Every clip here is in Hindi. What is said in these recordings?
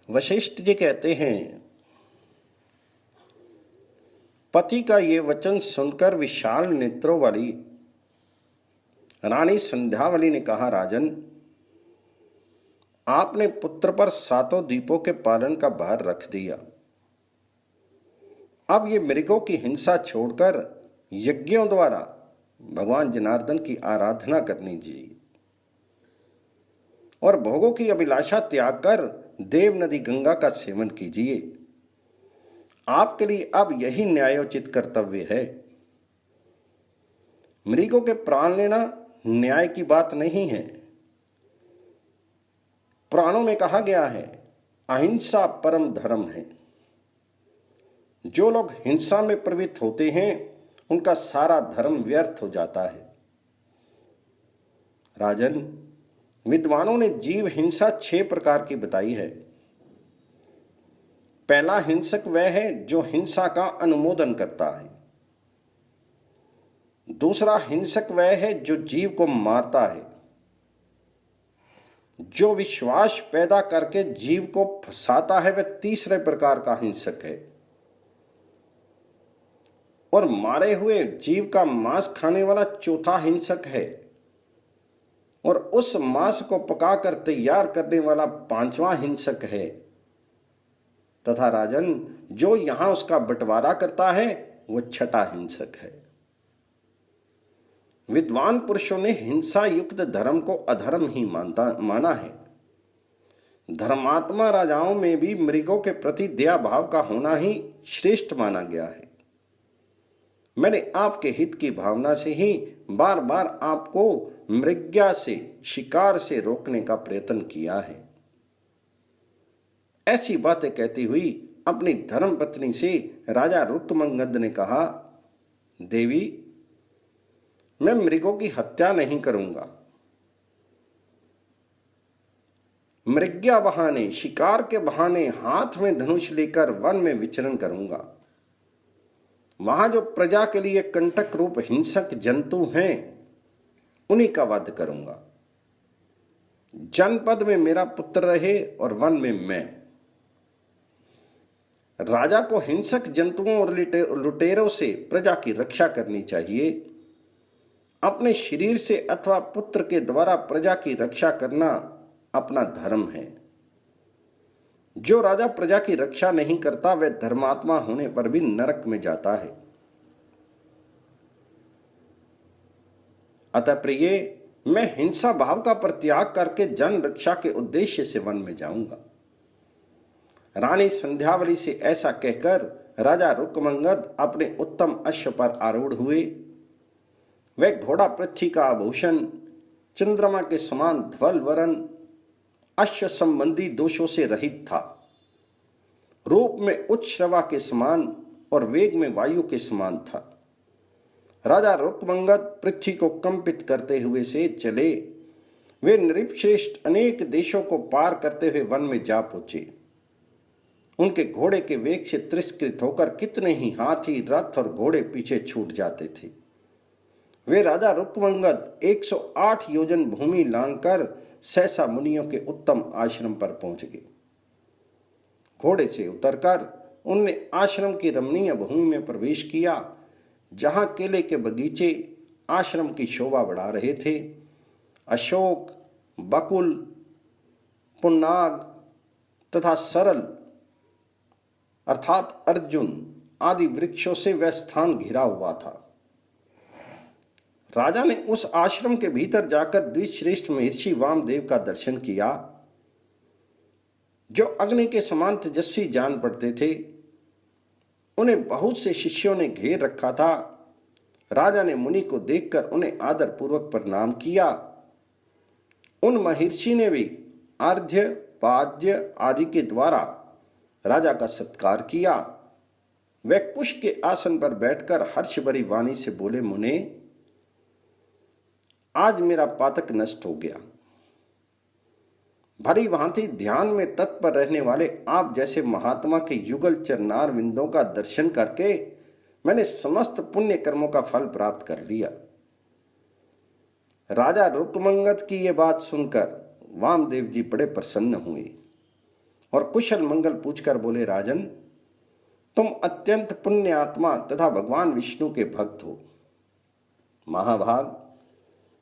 वशिष्ठ जी कहते हैं, पति का ये वचन सुनकर विशाल नेत्रों वाली रानी संध्यावली ने कहा, राजन, आपने पुत्र पर सातों द्वीपों के पालन का भार रख दिया। अब ये मृगों की हिंसा छोड़कर यज्ञों द्वारा भगवान जनार्दन की आराधना करनी चाहिए और भोगों की अभिलाषा त्याग कर देव नदी गंगा का सेवन कीजिए। आपके लिए अब यही न्यायोचित कर्तव्य है। मृगों के प्राण लेना न्याय की बात नहीं है। पुराणों में कहा गया है, अहिंसा परम धर्म है। जो लोग हिंसा में प्रवृत्त होते हैं उनका सारा धर्म व्यर्थ हो जाता है। राजन, विद्वानों ने जीव हिंसा 6 प्रकार की बताई है। पहला हिंसक वह है जो हिंसा का अनुमोदन करता है। दूसरा हिंसक वह है जो जीव को मारता है, जो विश्वास पैदा करके जीव को फंसाता है वह तीसरे प्रकार का हिंसक है, और मारे हुए जीव का मांस खाने वाला चौथा हिंसक है, और उस मांस को पकाकर तैयार करने वाला 5वां हिंसक है, तथा राजन, जो यहां उसका बंटवारा करता है वो 6ठा हिंसक है। विद्वान पुरुषों ने हिंसा युक्त धर्म को अधर्म ही माना है। धर्मात्मा राजाओं में भी मृगों के प्रति दया भाव का होना ही श्रेष्ठ माना गया है। मैंने आपके हित की भावना से ही बार बार आपको मृग्या से, शिकार से रोकने का प्रयत्न किया है। ऐसी बातें कहती हुई अपनी धर्म पत्नी से राजा रुक्मंगद ने कहा, देवी, मैं मृगों की हत्या नहीं करूंगा। मृग्या बहाने, शिकार के बहाने हाथ में धनुष लेकर वन में विचरण करूंगा। वहां जो प्रजा के लिए कंटक रूप हिंसक जंतु हैं उन्हीं का वध करूंगा। जनपद में मेरा पुत्र रहे और वन में मैं। राजा को हिंसक जंतुओं और लुटेरों से प्रजा की रक्षा करनी चाहिए। अपने शरीर से अथवा पुत्र के द्वारा प्रजा की रक्षा करना अपना धर्म है। जो राजा प्रजा की रक्षा नहीं करता वह धर्मात्मा होने पर भी नरक में जाता है। अतः प्रिय, मैं हिंसा भाव का परित्याग करके जन रक्षा के उद्देश्य से वन में जाऊंगा। रानी संध्यावली से ऐसा कहकर राजा रुक्मंगद अपने उत्तम अश्व पर आरूढ़ हुए। वह घोड़ा पृथ्वी का आभूषण, चंद्रमा के समान ध्वल वरण, अश्व संबंधी दोषों से रहित था। रूप में उच्च श्रवा के समान और वेग में वायु के समान था। राजा रुक्मंगद पृथ्वी को कंपित करते हुए से चले। वे नृपश्रेष्ठ अनेक देशों को पार करते हुए वन में जा पहुंचे। उनके घोड़े के वेग से तिरस्कृत होकर कितने ही हाथी, रथ और घोड़े पीछे छूट जाते थे। वे राजा रुक्मंगद 108 योजन भूमि लांघकर सहसा मुनियों के उत्तम आश्रम पर पहुंच गए। घोड़े से उतरकर उनने आश्रम की रमणीय भूमि में प्रवेश किया, जहां केले के बगीचे आश्रम की शोभा बढ़ा रहे थे। अशोक, बकुल, पुन्नाग तथा सरल अर्थात अर्जुन आदि वृक्षों से वह स्थान घिरा हुआ था। राजा ने उस आश्रम के भीतर जाकर द्विश्रेष्ठ महर्षि वामदेव का दर्शन किया, जो अग्नि के समान तेजस्वी जान पड़ते थे। उन्हें बहुत से शिष्यों ने घेर रखा था। राजा ने मुनि को देखकर उन्हें आदर पूर्वक प्रणाम किया। उन महर्षि ने भी अर्घ्य, पाद्य आदि के द्वारा राजा का सत्कार किया। वह कुश के आसन पर बैठकर हर्ष भरी वाणी से बोले, मुने, आज मेरा पातक नष्ट हो गया। भली भांति ध्यान में तत्पर रहने वाले आप जैसे महात्मा के युगल चरणार विंदों का दर्शन करके मैंने समस्त पुण्य कर्मों का फल प्राप्त कर लिया। राजा रुक्मंगद की यह बात सुनकर वामदेव जी बड़े प्रसन्न हुए और कुशल मंगल पूछकर बोले, राजन, तुम अत्यंत पुण्य आत्मा तथा भगवान विष्णु के भक्त हो। महाभाग,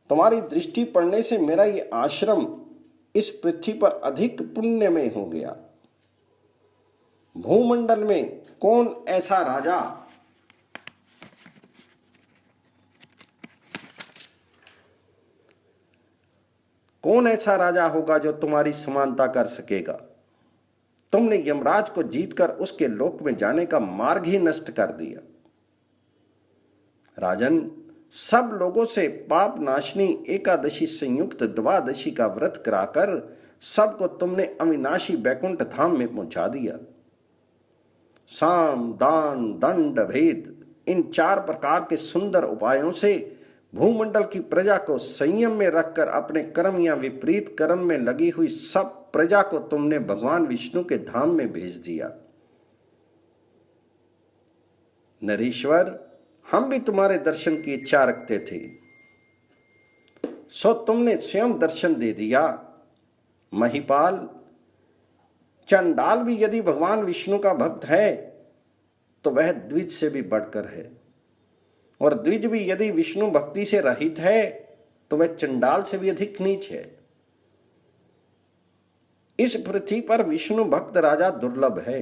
तुम्हारी दृष्टि पड़ने से मेरा ये आश्रम इस पृथ्वी पर अधिक पुण्यमय हो गया। भूमंडल में कौन ऐसा राजा होगा जो तुम्हारी समानता कर सकेगा। तुमने यमराज को जीतकर उसके लोक में जाने का मार्ग ही नष्ट कर दिया। राजन, सब लोगों से पाप नाशनी एकादशी संयुक्त द्वादशी का व्रत कराकर सबको तुमने अविनाशी बैकुंठ धाम में पहुंचा दिया। साम, दान, दंड, भेद, इन 4 प्रकार के सुंदर उपायों से भूमंडल की प्रजा को संयम में रखकर अपने कर्म या विपरीत कर्म में लगी हुई सब प्रजा को तुमने भगवान विष्णु के धाम में भेज दिया। नरेश्वर, हम भी तुम्हारे दर्शन की इच्छा रखते थे, सो तुमने स्वयं दर्शन दे दिया। महिपाल, चंडाल भी यदि भगवान विष्णु का भक्त है तो वह द्विज से भी बढ़कर है, और द्विज भी यदि विष्णु भक्ति से रहित है तो वह चंडाल से भी अधिक नीच है। इस पृथ्वी पर विष्णु भक्त राजा दुर्लभ है।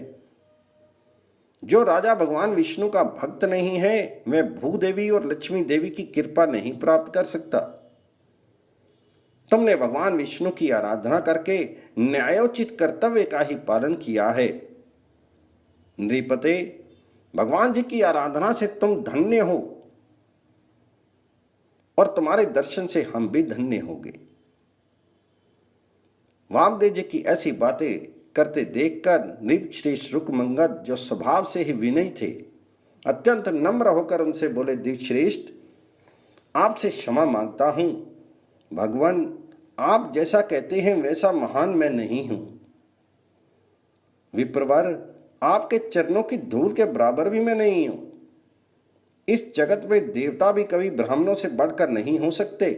जो राजा भगवान विष्णु का भक्त नहीं है वह भूदेवी और लक्ष्मी देवी की कृपा नहीं प्राप्त कर सकता। तुमने भगवान विष्णु की आराधना करके न्यायोचित कर्तव्य का ही पालन किया है। नृपते, भगवान जी की आराधना से तुम धन्य हो और तुम्हारे दर्शन से हम भी धन्य होंगे। वामदेव जी की ऐसी बातें करते देखकर नृपश्रेष्ठ रुकमंगद, जो स्वभाव से ही विनयी थे, अत्यंत नम्र होकर उनसे बोले, द्विजश्रेष्ठ, आपसे क्षमा मांगता हूं। भगवान, आप जैसा कहते हैं वैसा महान मैं नहीं हूं। विप्रवर, आपके चरणों की धूल के बराबर भी मैं नहीं हूं। इस जगत में देवता भी कभी ब्राह्मणों से बढ़कर नहीं हो सकते,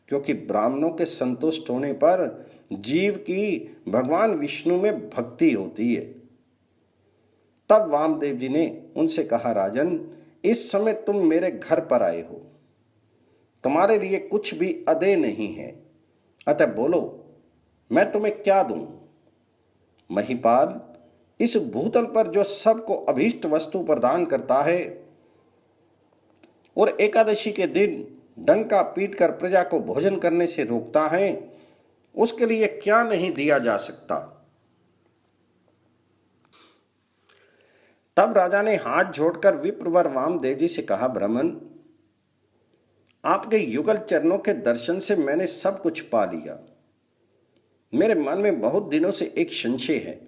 क्योंकि ब्राह्मणों के संतुष्ट होने पर जीव की भगवान विष्णु में भक्ति होती है। तब वामदेव जी ने उनसे कहा, राजन, इस समय तुम मेरे घर पर आए हो, तुम्हारे लिए कुछ भी अदेय नहीं है, अतः बोलो मैं तुम्हें क्या दूं। महिपाल, इस भूतल पर जो सबको अभीष्ट वस्तु प्रदान करता है और एकादशी के दिन डंका पीटकर प्रजा को भोजन करने से रोकता है, उसके लिए क्या नहीं दिया जा सकता। तब राजा ने हाथ जोड़कर विप्रवर वामदेव जी से कहा, ब्राह्मण, आपके युगल चरणों के दर्शन से मैंने सब कुछ पा लिया। मेरे मन में बहुत दिनों से एक संशय है,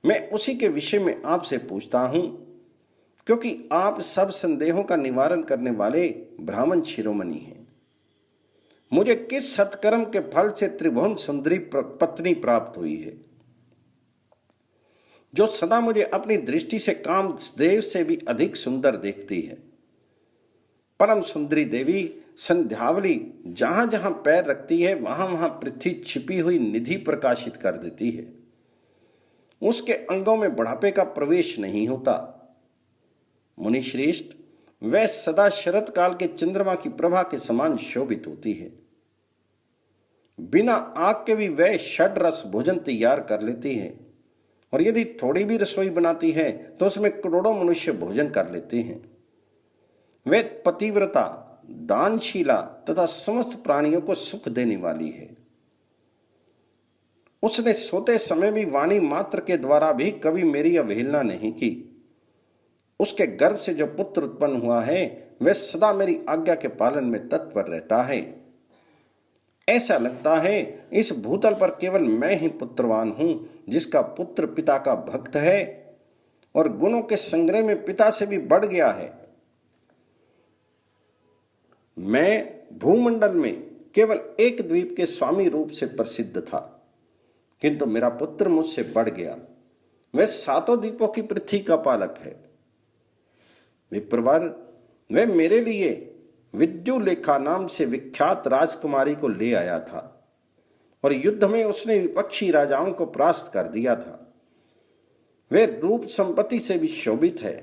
मैं उसी के विषय में आपसे पूछता हूं, क्योंकि आप सब संदेहों का निवारण करने वाले ब्राह्मण शिरोमणि हैं। मुझे किस सत्कर्म के फल से त्रिभुवन सुंदरी पत्नी प्राप्त हुई है, जो सदा मुझे अपनी दृष्टि से कामदेव से भी अधिक सुंदर देखती है। परम सुंदरी देवी संध्यावली जहां जहां पैर रखती है वहां वहां पृथ्वी छिपी हुई निधि प्रकाशित कर देती है। उसके अंगों में बुढ़ापे का प्रवेश नहीं होता। मुनि श्रेष्ठ, वह सदा शरत काल के चंद्रमा की प्रभा के समान शोभित होती है। बिना आग के भी वह षड रस भोजन तैयार कर लेती है, और यदि थोड़ी भी रसोई बनाती है तो उसमें करोड़ों मनुष्य भोजन कर लेते हैं। वह पतिव्रता, दानशीला तथा समस्त प्राणियों को सुख देने वाली है। उसने सोते समय भी वाणी मात्र के द्वारा भी कभी मेरी अवहेलना नहीं की। उसके गर्भ से जो पुत्र उत्पन्न हुआ है वह सदा मेरी आज्ञा के पालन में तत्पर रहता है। ऐसा लगता है इस भूतल पर केवल मैं ही पुत्रवान हूं, जिसका पुत्र पिता का भक्त है और गुणों के संग्रह में पिता से भी बढ़ गया है। मैं भूमंडल में केवल एक द्वीप के स्वामी रूप से प्रसिद्ध था, किंतु मेरा पुत्र मुझसे बढ़ गया। वह 7 द्वीपों की पृथ्वी का पालक है। विप्रवर, वह मेरे लिए विद्युलेखा नाम से विख्यात राजकुमारी को ले आया था और युद्ध में उसने विपक्षी राजाओं को परास्त कर दिया था। वे रूप संपत्ति से भी शोभित है।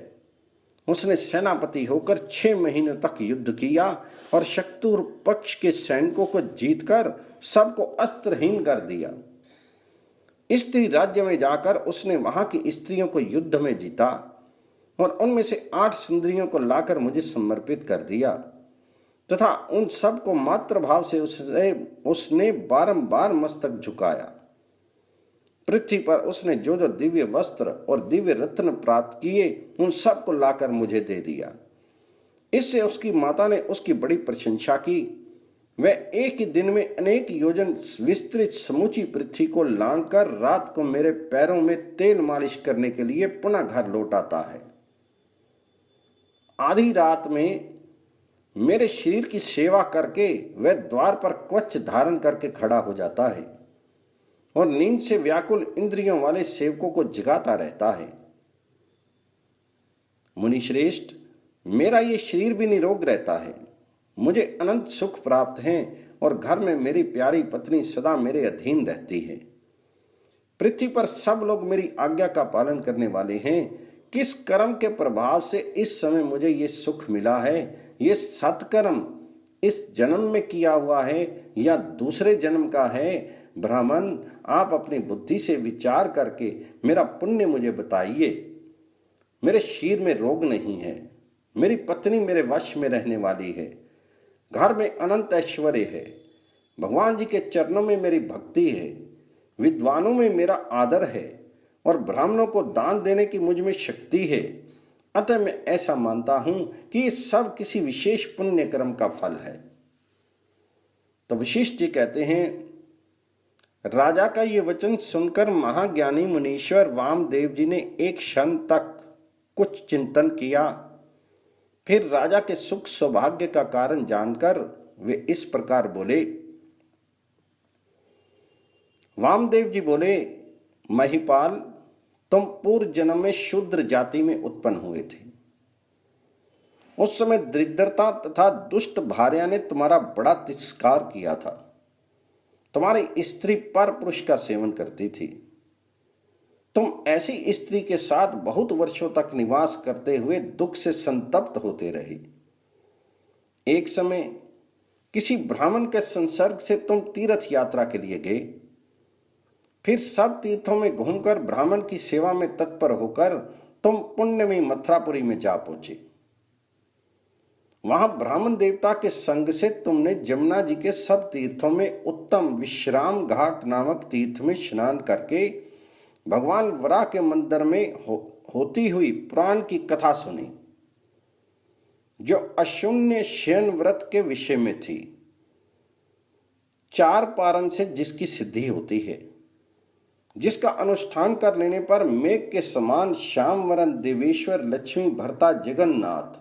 उसने सेनापति होकर 6 महीनों तक युद्ध किया और शत्रु पक्ष के सैनिकों को जीतकर सबको अस्त्रहीन कर दिया। स्त्री राज्य में जाकर उसने वहां की स्त्रियों को युद्ध में जीता और उनमें से 8 सुंदरियों को लाकर मुझे समर्पित कर दिया तथा उन सब को मातृभाव से उसने बारंबार मस्तक झुकाया। पृथ्वी पर उसने जो जो दिव्य वस्त्र और दिव्य रत्न प्राप्त किए उन सब को लाकर मुझे दे दिया। इससे उसकी माता ने उसकी बड़ी प्रशंसा की। वह एक ही दिन में अनेक योजन विस्तृत समूची पृथ्वी को लांघकर रात को मेरे पैरों में तेल मालिश करने के लिए पुनः घर लौट आता है। आधी रात में मेरे शरीर की सेवा करके वह द्वार पर कवच धारण करके खड़ा हो जाता है और नींद से व्याकुल इंद्रियों वाले सेवकों को जगाता रहता है। मुनिश्रेष्ठ, मेरा ये शरीर भी निरोग रहता है। मुझे अनंत सुख प्राप्त हैं और घर में मेरी प्यारी पत्नी सदा मेरे अधीन रहती है। पृथ्वी पर सब लोग मेरी आज्ञा का पालन करने वाले हैं। किस कर्म के प्रभाव से इस समय मुझे ये सुख मिला है? ये सत्कर्म इस जन्म में किया हुआ है या दूसरे जन्म का है? ब्राह्मण, आप अपनी बुद्धि से विचार करके मेरा पुण्य मुझे बताइए। मेरे शरीर में रोग नहीं है। मेरी पत्नी मेरे वश में रहने वाली है। घर में अनंत ऐश्वर्य है। भगवान जी के चरणों में मेरी भक्ति है। विद्वानों में मेरा आदर है और ब्राह्मणों को दान देने की मुझ में शक्ति है। अतः मैं ऐसा मानता हूं कि ये सब किसी विशेष पुण्य कर्म का फल है। तो वशिष्ठ जी कहते हैं, राजा का ये वचन सुनकर महाज्ञानी मुनीश्वर वामदेव जी ने एक क्षण तक कुछ चिंतन किया। फिर राजा के सुख सौभाग्य का कारण जानकर वे इस प्रकार बोले। वामदेव जी बोले, महिपाल, तुम पूर्व जन्म में शूद्र जाति में उत्पन्न हुए थे। उस समय दरिद्रता तथा दुष्ट भार्या ने तुम्हारा बड़ा तिरस्कार किया था। तुम्हारी स्त्री पर पुरुष का सेवन करती थी। तुम ऐसी स्त्री के साथ बहुत वर्षों तक निवास करते हुए दुख से संतप्त होते रहे। एक समय किसी ब्राह्मण के संसर्ग से तुम तीर्थ यात्रा के लिए गए। फिर सब तीर्थों में घूमकर ब्राह्मण की सेवा में तत्पर होकर तुम पुण्यमयी मथुरापुरी में जा पहुंचे। वहां ब्राह्मण देवता के संग से तुमने जमुना जी के सब तीर्थों में उत्तम विश्राम घाट नामक तीर्थ में स्नान करके भगवान वराह के मंदिर में होती हुई पुराण की कथा सुनी, जो अशून्य शयन व्रत के विषय में थी। 4 पारण से जिसकी सिद्धि होती है, जिसका अनुष्ठान कर लेने पर मेघ के समान श्यामवरण देवेश्वर लक्ष्मी भरता जगन्नाथ,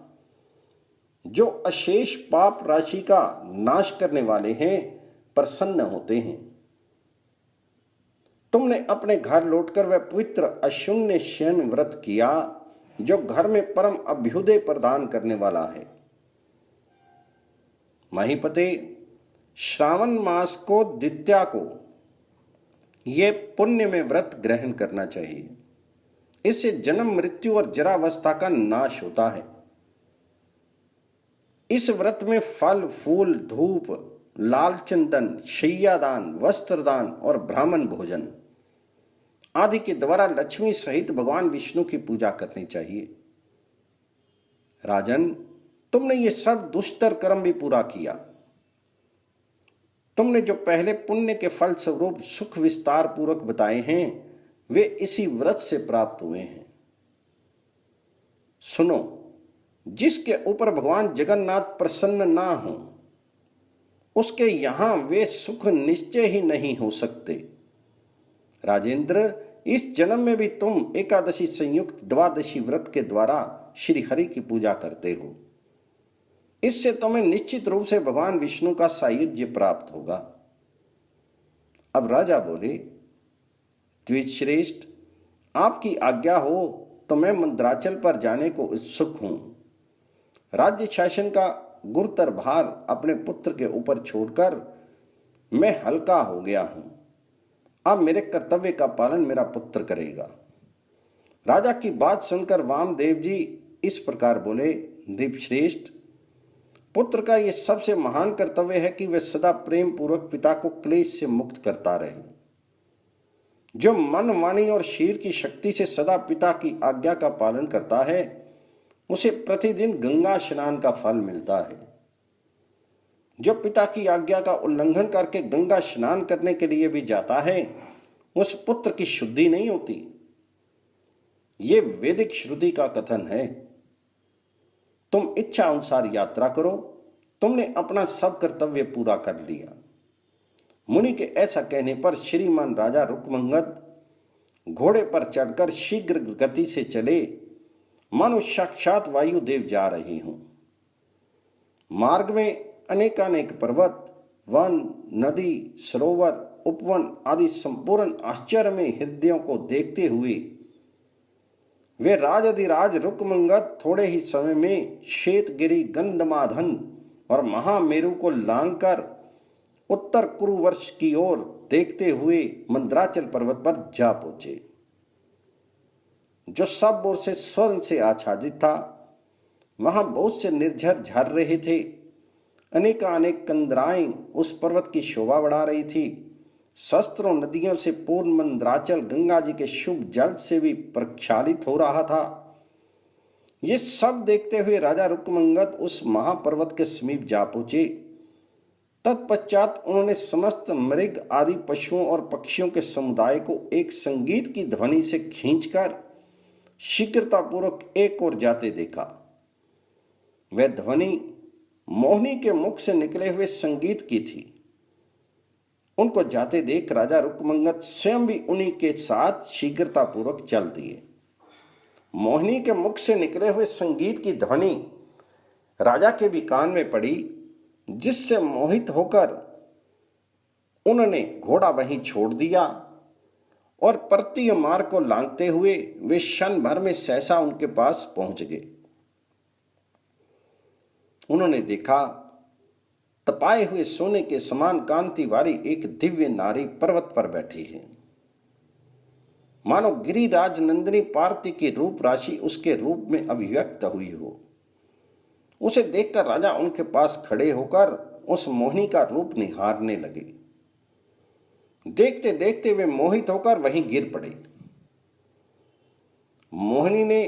जो अशेष पाप राशि का नाश करने वाले हैं, प्रसन्न होते हैं। तुमने अपने घर लौटकर वह पवित्र अशून्य शयन व्रत किया, जो घर में परम अभ्युदय प्रदान करने वाला है। महीपते, श्रावण मास को द्वितीया को ये पुण्य में व्रत ग्रहण करना चाहिए। इससे जन्म मृत्यु और जरावस्था का नाश होता है। इस व्रत में फल फूल धूप लाल चंदन शैयादान वस्त्रदान और ब्राह्मण भोजन आदि के द्वारा लक्ष्मी सहित भगवान विष्णु की पूजा करनी चाहिए। राजन, तुमने ये सब दुष्टर कर्म भी पूरा किया। तुमने जो पहले पुण्य के फल स्वरूप सुख विस्तार पूर्वक बताए हैं, वे इसी व्रत से प्राप्त हुए हैं। सुनो, जिसके ऊपर भगवान जगन्नाथ प्रसन्न ना हो, उसके यहां वे सुख निश्चय ही नहीं हो सकते। राजेंद्र, इस जन्म में भी तुम एकादशी संयुक्त द्वादशी व्रत के द्वारा श्री हरि की पूजा करते हो। इससे तुम्हें निश्चित रूप से भगवान विष्णु का सायुज्य प्राप्त होगा। अब राजा बोले, द्विजश्रेष्ठ, आपकी आज्ञा हो तो मैं मंदराचल पर जाने को उत्सुक हूं। राज्य शासन का गुरुतर भार अपने पुत्र के ऊपर छोड़कर मैं हल्का हो गया हूं। अब मेरे कर्तव्य का पालन मेरा पुत्र करेगा। राजा की बात सुनकर वामदेव जी इस प्रकार बोले, नृपश्रेष्ठ, पुत्र का यह सबसे महान कर्तव्य है कि वह सदा प्रेम पूर्वक पिता को क्लेश से मुक्त करता रहे। जो मन, वाणी और शीर की शक्ति से सदा पिता की आज्ञा का पालन करता है, उसे प्रतिदिन गंगा स्नान का फल मिलता है। जो पिता की आज्ञा का उल्लंघन करके गंगा स्नान करने के लिए भी जाता है, उस पुत्र की शुद्धि नहीं होती। ये वैदिक श्रुति का कथन है। तुम इच्छा अनुसार यात्रा करो, तुमने अपना सब कर्तव्य पूरा कर लिया। मुनि के ऐसा कहने पर श्रीमान राजा रुक्मंगद घोड़े पर चढ़कर शीघ्र गति से चले, मानो साक्षात वायुदेव जा रहे हों। मार्ग में अनेकानेक पर्वत, वन, नदी, सरोवर, उपवन आदि संपूर्ण आश्चर्य में हृदयों को देखते हुए वे राजाधिराज रुक्मंगद थोड़े ही समय में श्वेतगिरि, गंधमादन और महामेरु को लांघकर उत्तर कुरुवर्ष की ओर देखते हुए मंदराचल पर्वत पर जा पहुंचे, जो सब ओर से स्वर्ण से आच्छादित था। वहां बहुत से निर्झर झर रहे थे। अनेकानेक कंदराएं उस पर्वत की शोभा बढ़ा रही थी। शस्त्रों नदियों से पूर्ण मंदराचल गंगा जी के शुभ जल से भी प्रक्षालित हो रहा था। ये सब देखते हुए राजा रुक्मंगद उस महापर्वत के समीप जा पहुंचे। तत्पश्चात उन्होंने समस्त मृग आदि पशुओं और पक्षियों के समुदाय को एक संगीत की ध्वनि से खींचकर शीघ्रतापूर्वक एक ओर जाते देखा। वह ध्वनि मोहिनी के मुख से निकले हुए संगीत की थी। उनको जाते देख राजा रुक्मंगद स्वयं भी उन्हीं के साथ शीघ्रतापूर्वक चल दिए। मोहिनी के मुख से निकले हुए संगीत की ध्वनि राजा के भी कान में पड़ी, जिससे मोहित होकर उन्होंने घोड़ा वहीं छोड़ दिया और पर्वतीय मार्ग को लांघते हुए वे क्षण भर में सहसा उनके पास पहुंच गए। उन्होंने देखा, तपाए हुए सोने के समान कांति वाली एक दिव्य नारी पर्वत पर बैठी है। मानो गिरिराज नंदिनी पार्वती की रूप राशि उसके रूप में अभिव्यक्त हुई हो। उसे देखकर राजा उनके पास खड़े होकर उस मोहिनी का रूप निहारने लगे। देखते देखते वे मोहित होकर वहीं गिर पड़े। मोहिनी ने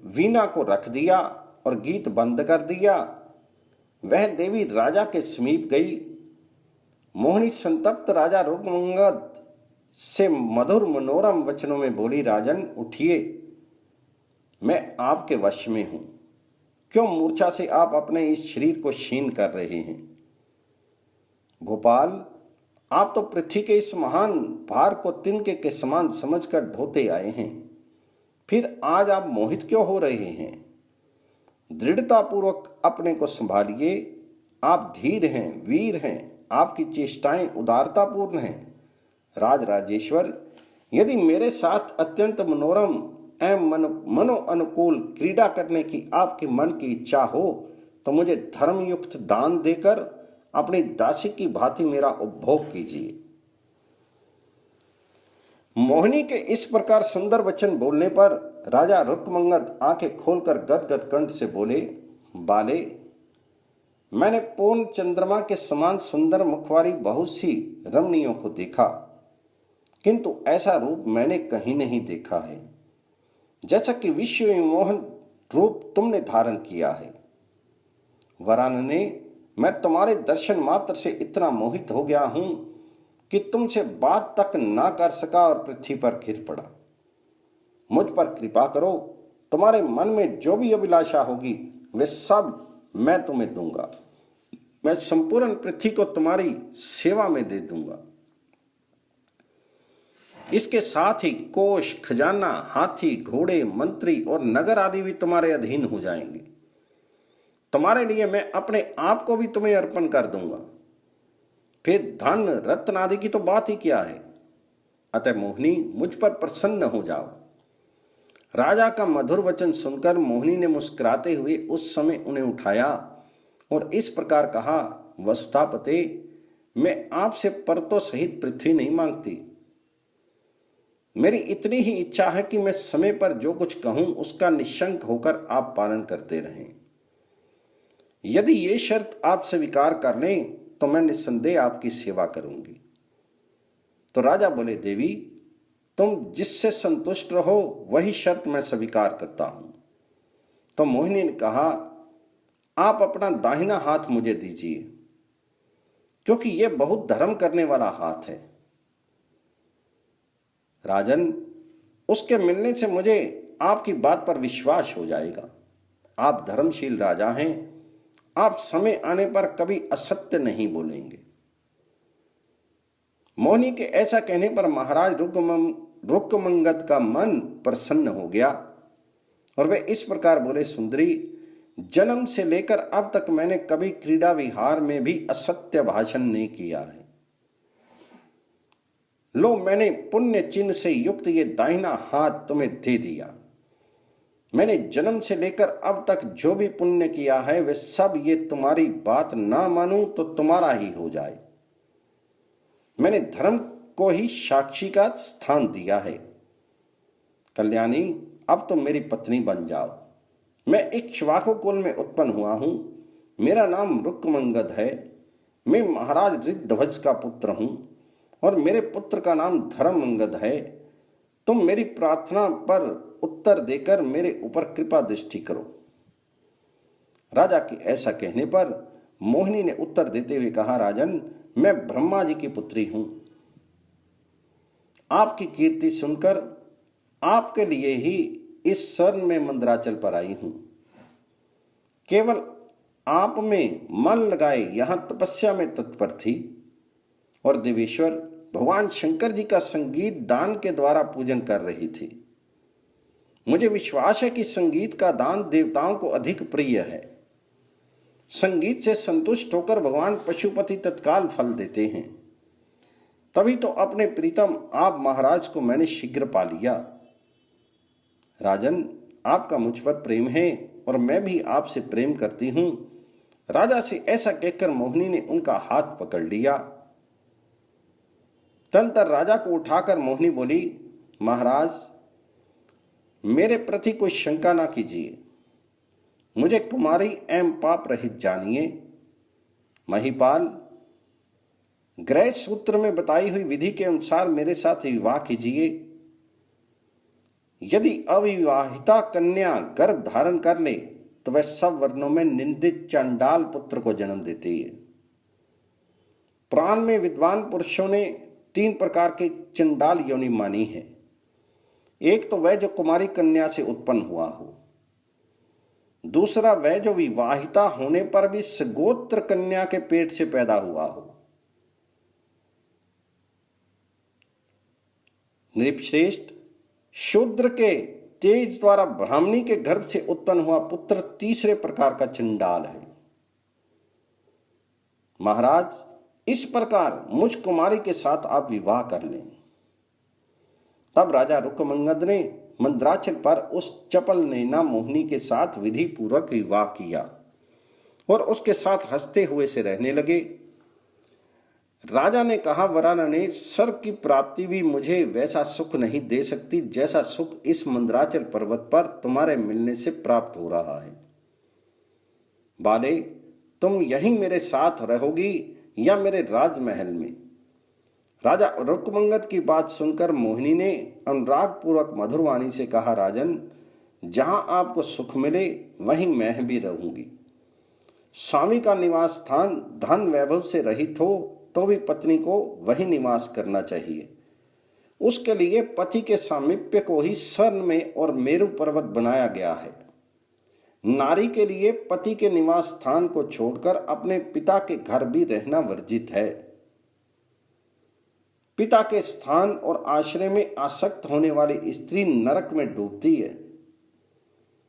वीणा को रख दिया और गीत बंद कर दिया। वह देवी राजा के समीप गई। मोहिनी संतप्त राजा रुक्मंगद से मधुर मनोरम वचनों में बोली, राजन उठिए, मैं आपके वश में हूं। क्यों मूर्छा से आप अपने इस शरीर को क्षीण कर रहे हैं? गोपाल, आप तो पृथ्वी के इस महान भार को तिनके के समान समझकर ढोते आए हैं, फिर आज आप मोहित क्यों हो रहे हैं? दृढ़तापूर्वक अपने को संभालिए। आप धीर हैं, वीर हैं, आपकी चेष्टाएं उदारतापूर्ण हैं। राजराजेश्वर, यदि मेरे साथ अत्यंत मनोरम एवं मनो अनुकूल क्रीड़ा करने की आपके मन की इच्छा हो तो मुझे धर्मयुक्त दान देकर अपनी दासी की भांति मेरा उपभोग कीजिए। मोहिनी के इस प्रकार सुंदर वचन बोलने पर राजा रुक्मंगद आंखें खोलकर गदगद कंठ से बोले, बाले, मैंने पूर्ण चंद्रमा के समान सुंदर मुखवारी बहुत सी रमणियों को देखा, किंतु ऐसा रूप मैंने कहीं नहीं देखा है, जैसा कि विश्व मोहन रूप तुमने धारण किया है। वरानने, मैं तुम्हारे दर्शन मात्र से इतना मोहित हो गया हूं कि तुमसे बात तक ना कर सका और पृथ्वी पर गिर पड़ा। मुझ पर कृपा करो, तुम्हारे मन में जो भी अभिलाषा होगी वे सब मैं तुम्हें दूंगा। मैं संपूर्ण पृथ्वी को तुम्हारी सेवा में दे दूंगा। इसके साथ ही कोष, खजाना, हाथी, घोड़े, मंत्री और नगर आदि भी तुम्हारे अधीन हो जाएंगे। तुम्हारे लिए मैं अपने आप को भी तुम्हें अर्पण कर दूंगा। फिर धन, रत्न आदि की तो बात ही क्या है। अतः मोहिनी, मुझ पर प्रसन्न हो जाओ। राजा का मधुर वचन सुनकर मोहिनी ने मुस्कुराते हुए उस समय उन्हें उठाया और इस प्रकार कहा, वसुधापते, मैं आपसे पर्वतों सहित पृथ्वी नहीं मांगती। मेरी इतनी ही इच्छा है कि मैं समय पर जो कुछ कहूं उसका निशंक होकर आप पालन करते रहें। यदि ये शर्त आप स्वीकार कर लें तो मैं निस्संदेह आपकी सेवा करूंगी। तो राजा बोले, देवी, तुम जिससे संतुष्ट रहो वही शर्त मैं स्वीकार करता हूं। तो मोहिनी ने कहा, आप अपना दाहिना हाथ मुझे दीजिए, क्योंकि यह बहुत धर्म करने वाला हाथ है। राजन, उसके मिलने से मुझे आपकी बात पर विश्वास हो जाएगा। आप धर्मशील राजा हैं। आप समय आने पर कभी असत्य नहीं बोलेंगे। मोहिनी के ऐसा कहने पर महाराज रुक्मंगद का मन प्रसन्न हो गया और वे इस प्रकार बोले, सुंदरी, जन्म से लेकर अब तक मैंने कभी क्रीड़ा विहार में भी असत्य भाषण नहीं किया है। लो, मैंने पुण्य चिन्ह से युक्त ये दाहिना हाथ तुम्हें दे दिया। मैंने जन्म से लेकर अब तक जो भी पुण्य किया है वे सब ये तुम्हारी बात ना मानूं तो तुम्हारा ही हो जाए। मैंने धर्म को ही साक्षी का स्थान दिया है। कल्याणी, अब तुम मेरी पत्नी बन जाओ। मैं इक्ष्वाकु कुल में उत्पन्न हुआ हूं। मेरा नाम रुक्मंगद है। मैं महाराज ऋद्धध्वज का पुत्र हूं और मेरे पुत्र का नाम धर्मंगद है। तुम मेरी प्रार्थना पर उत्तर देकर मेरे ऊपर कृपा दृष्टि करो। राजा के ऐसा कहने पर मोहिनी ने उत्तर देते हुए कहा, राजन, मैं ब्रह्मा जी की पुत्री हूं। आपकी कीर्ति सुनकर आपके लिए ही इस स्वर्ण में मंदराचल पर आई हूं। केवल आप में मन लगाए यहां तपस्या में तत्पर थी और देवेश्वर भगवान शंकर जी का संगीत दान के द्वारा पूजन कर रही थी। मुझे विश्वास है कि संगीत का दान देवताओं को अधिक प्रिय है। संगीत से संतुष्ट होकर भगवान पशुपति तत्काल फल देते हैं। तभी तो अपने प्रीतम आप महाराज को मैंने शीघ्र पा लिया। राजन, आपका मुझ पर प्रेम है और मैं भी आपसे प्रेम करती हूं। राजा से ऐसा कहकर मोहिनी ने उनका हाथ पकड़ लिया। तदंतर राजा को उठाकर मोहिनी बोली, महाराज, मेरे प्रति कोई शंका ना कीजिए। मुझे कुमारी एवं पाप रहित जानिए। महिपाल, ग्रह सूत्र में बताई हुई विधि के अनुसार मेरे साथ विवाह कीजिए। यदि अविवाहिता कन्या गर्भ धारण कर ले तो वह सब वर्णों में निंदित चंडाल पुत्र को जन्म देती है। पुराण में विद्वान पुरुषों ने 3 प्रकार के चंडाल योनि मानी है। एक तो वह जो कुमारी कन्या से उत्पन्न हुआ हो। दूसरा वह जो विवाहिता होने पर भी सगोत्र कन्या के पेट से पैदा हुआ हो। नृपश्रेष्ठ, शूद्र के तेज द्वारा ब्राह्मणी के गर्भ से उत्पन्न हुआ पुत्र तीसरे प्रकार का चंडाल है। महाराज, इस प्रकार मुझ कुमारी के साथ आप विवाह कर लें। तब राजा रुक्मंगद ने मंदराचल पर उस चपल नैना मोहिनी के साथ विधि पूर्वक विवाह किया और उसके साथ हंसते हुए से रहने लगे। राजा ने कहा, वरानने, स्वर्ग की प्राप्ति भी मुझे वैसा सुख नहीं दे सकती जैसा सुख इस मंदराचल पर्वत पर तुम्हारे मिलने से प्राप्त हो रहा है। बाले, तुम यहीं मेरे साथ रहोगी या मेरे राजमहल में? राजा रुक्मंगद की बात सुनकर मोहिनी ने अनुराग पूर्वक मधुरवाणी से कहा, राजन, जहां आपको सुख मिले वहीं मैं भी रहूंगी। स्वामी का निवास स्थान धन वैभव से रहित हो तो भी पत्नी को वही निवास करना चाहिए। उसके लिए पति के सामीप्य को ही स्वर्ण में और मेरु पर्वत बनाया गया है। नारी के लिए पति के निवास स्थान को छोड़कर अपने पिता के घर भी रहना वर्जित है। पिता के स्थान और आश्रय में आसक्त होने वाली स्त्री नरक में डूबती है।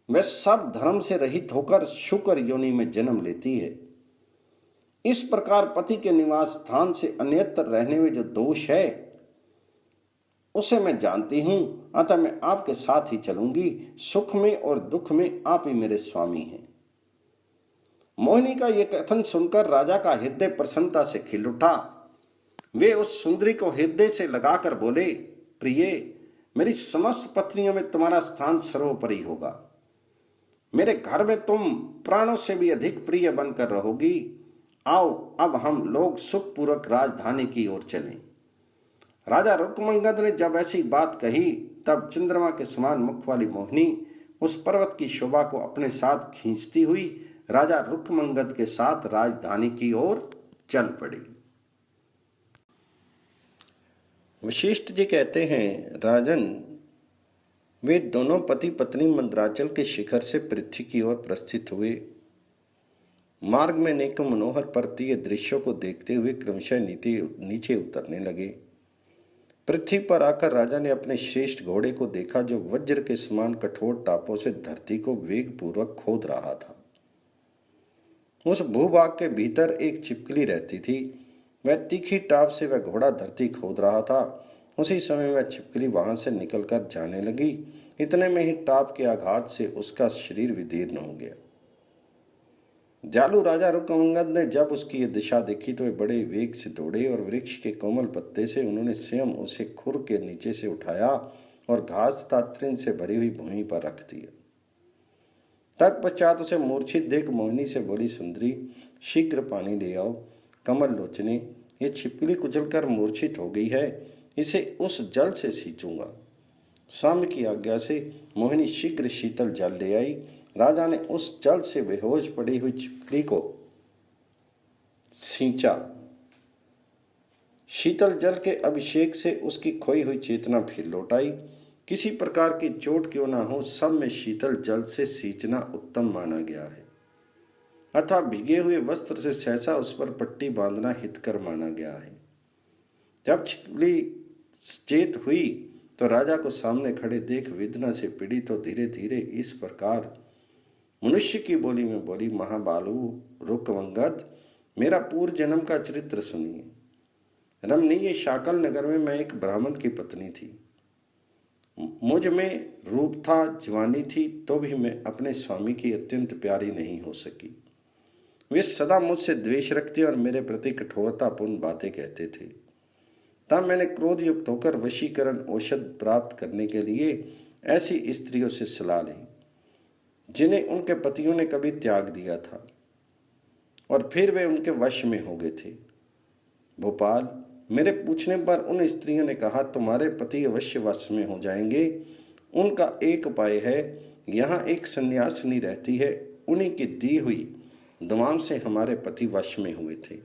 वह सब धर्म से रहित होकर शुक्र योनि में जन्म लेती है। इस प्रकार पति के निवास स्थान से अन्यत्र रहने में जो दोष है उसे मैं जानती हूं, अतः मैं आपके साथ ही चलूंगी। सुख में और दुख में आप ही मेरे स्वामी हैं। मोहिनी का यह कथन सुनकर राजा का हृदय प्रसन्नता से खिल उठा वे उस सुंदरी को हृदय से लगाकर बोले, प्रिय, मेरी समस्त पत्नियों में तुम्हारा स्थान सर्वोपरि होगा। मेरे घर में तुम प्राणों से भी अधिक प्रिय बनकर रहोगी। आओ अब हम लोग सुखपूर्वक राजधानी की ओर चलें। राजा रुक्मंगद ने जब ऐसी बात कही तब चंद्रमा के समान मुख वाली मोहिनी उस पर्वत की शोभा को अपने साथ खींचती हुई राजा रुक्मंगद के साथ राजधानी की ओर चल पड़ी। वशिष्ठ जी कहते हैं, राजन, वे दोनों पति पत्नी मंदराचल के शिखर से पृथ्वी की ओर प्रस्थित हुए। मार्ग में अनेकों मनोहर पर्वतीय दृश्यों को देखते हुए क्रमशः नीचे उतरने लगे। पृथ्वी पर आकर राजा ने अपने श्रेष्ठ घोड़े को देखा, जो वज्र के समान कठोर टापों से धरती को वेग पूर्वक खोद रहा था। उस भूभाग के भीतर एक छिपकली रहती थी। वह तीखी टाप से वह घोड़ा धरती खोद रहा था। उसी समय वह छिपकली वहां से निकलकर जाने लगी। इतने में ही टाप के आघात से उसका शरीर विदीर्ण हो गया। दयालु राजा रुक्मंगद ने जब उसकी ये दिशा देखी तो वे बड़े वेग से दौड़े और वृक्ष के कोमल पत्ते से उन्होंने स्वयं उसे खुर के नीचे से उठाया और घास तथा तृण से भरी हुई भूमि पर रख दिया। तत्पश्चात उसे मूर्छित देख मोहिनी से बोली, सुंदरी, शीघ्र पानी ले आओ। कमल लोचने, ये छिपकली कुचलकर मूर्छित हो गई है, इसे उस जल से सींचूंगा। स्वामी की आज्ञा से मोहिनी शीघ्र शीतल जल ले आई। राजा ने उस जल से बेहोश पड़ी हुई छिपकली को सींचा। शीतल जल के अभिषेक से उसकी खोई हुई चेतना फिर लौट आई। किसी प्रकार की चोट क्यों ना हो, सब में शीतल जल से सींचना उत्तम माना गया है, अथवा भीगे हुए वस्त्र से सहसा उस पर पट्टी बांधना हितकर माना गया है। जब छिपकली चेत हुई तो राजा को सामने खड़े देख वेदना से पीड़ित तो धीरे धीरे इस प्रकार मनुष्य की बोली में बोली, महाबालु रुक्मंगद, मेरा पूर्व जन्म का चरित्र सुनिए। रमणीय शाकल नगर में मैं एक ब्राह्मण की पत्नी थी। मुझ में रूप था, जवानी थी, तो भी मैं अपने स्वामी की अत्यंत प्यारी नहीं हो सकी। वे सदा मुझसे द्वेष रखते और मेरे प्रति कठोरतापूर्ण बातें कहते थे। तब मैंने क्रोध युक्त होकर वशीकरण औषध प्राप्त करने के लिए ऐसी स्त्रियों से सलाह ली जिन्हें उनके पतियों ने कभी त्याग दिया था और फिर वे उनके वश में हो गए थे। भोपाल, मेरे पूछने पर उन स्त्रियों ने कहा, तुम्हारे पति अवश्य वश में हो जाएंगे। उनका एक उपाय है, यहाँ एक सन्यासिनी रहती है, उन्हीं की दी हुई दवाओं से हमारे पति वश में हुए थे।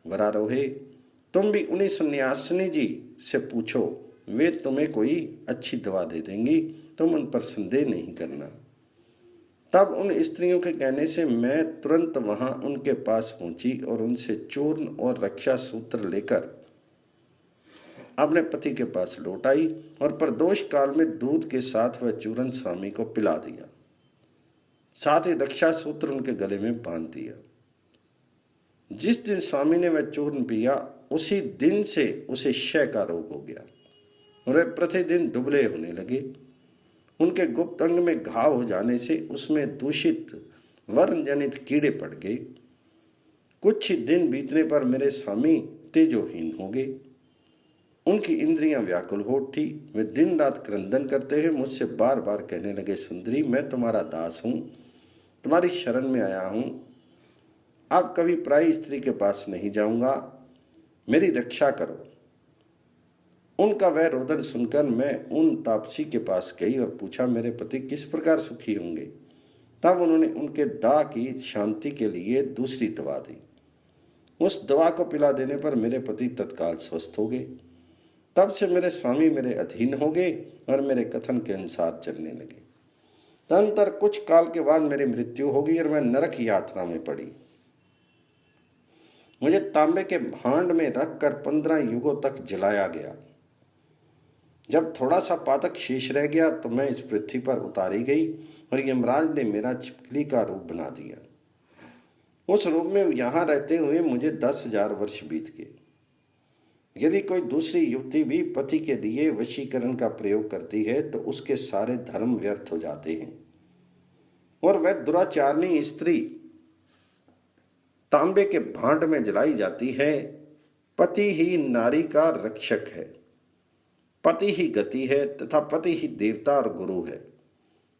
वरारोहे, तुम भी उन्हीं सन्यासिनी जी से पूछो, वे तुम्हें कोई अच्छी दवा दे देंगी, तुम उन पर संदेह नहीं करना। तब उन स्त्रियों के कहने से मैं तुरंत वहां उनके पास पहुंची और उनसे चूर्ण और रक्षा सूत्र लेकर अपने पति के पास लौट आई और प्रदोष काल में दूध के साथ वह चूर्ण स्वामी को पिला दिया। साथ ही रक्षा सूत्र उनके गले में बांध दिया। जिस दिन स्वामी ने वह चूर्ण पिया, उसी दिन से उसे क्षय का रोग हो गया और वे प्रतिदिन दुबले होने लगे। उनके गुप्त अंग में घाव हो जाने से उसमें दूषित वर्ण जनित कीड़े पड़ गए। कुछ ही दिन बीतने पर मेरे स्वामी तेजोहीन हो गए। उनकी इंद्रियां व्याकुल हो उठी। वे दिन रात क्रंदन करते हुए मुझसे बार बार कहने लगे, सुंदरी, मैं तुम्हारा दास हूँ, तुम्हारी शरण में आया हूँ, अब कभी पराई स्त्री के पास नहीं जाऊंगा, मेरी रक्षा करो। उनका वह रोदन सुनकर मैं उन तापसी के पास गई और पूछा, मेरे पति किस प्रकार सुखी होंगे। तब उन्होंने उनके दाह की शांति के लिए दूसरी दवा दी। उस दवा को पिला देने पर मेरे पति तत्काल स्वस्थ हो गए। तब से मेरे स्वामी मेरे अधीन हो गए और मेरे कथन के अनुसार चलने लगे। तदनंतर कुछ काल के बाद मेरी मृत्यु हो गई और मैं नरक यात्रा में पड़ी। मुझे तांबे के भांड में रखकर 15 युगों तक जलाया गया। जब थोड़ा सा पातक शेष रह गया तो मैं इस पृथ्वी पर उतारी गई और यमराज ने मेरा छिपकली का रूप बना दिया। उस रूप में यहाँ रहते हुए मुझे 10,000 वर्ष बीत गए। यदि कोई दूसरी युवती भी पति के लिए वशीकरण का प्रयोग करती है तो उसके सारे धर्म व्यर्थ हो जाते हैं और वह दुराचारणी स्त्री तांबे के भांड में जलाई जाती है पति ही नारी का रक्षक है, पति ही गति है तथा पति ही देवता और गुरु है।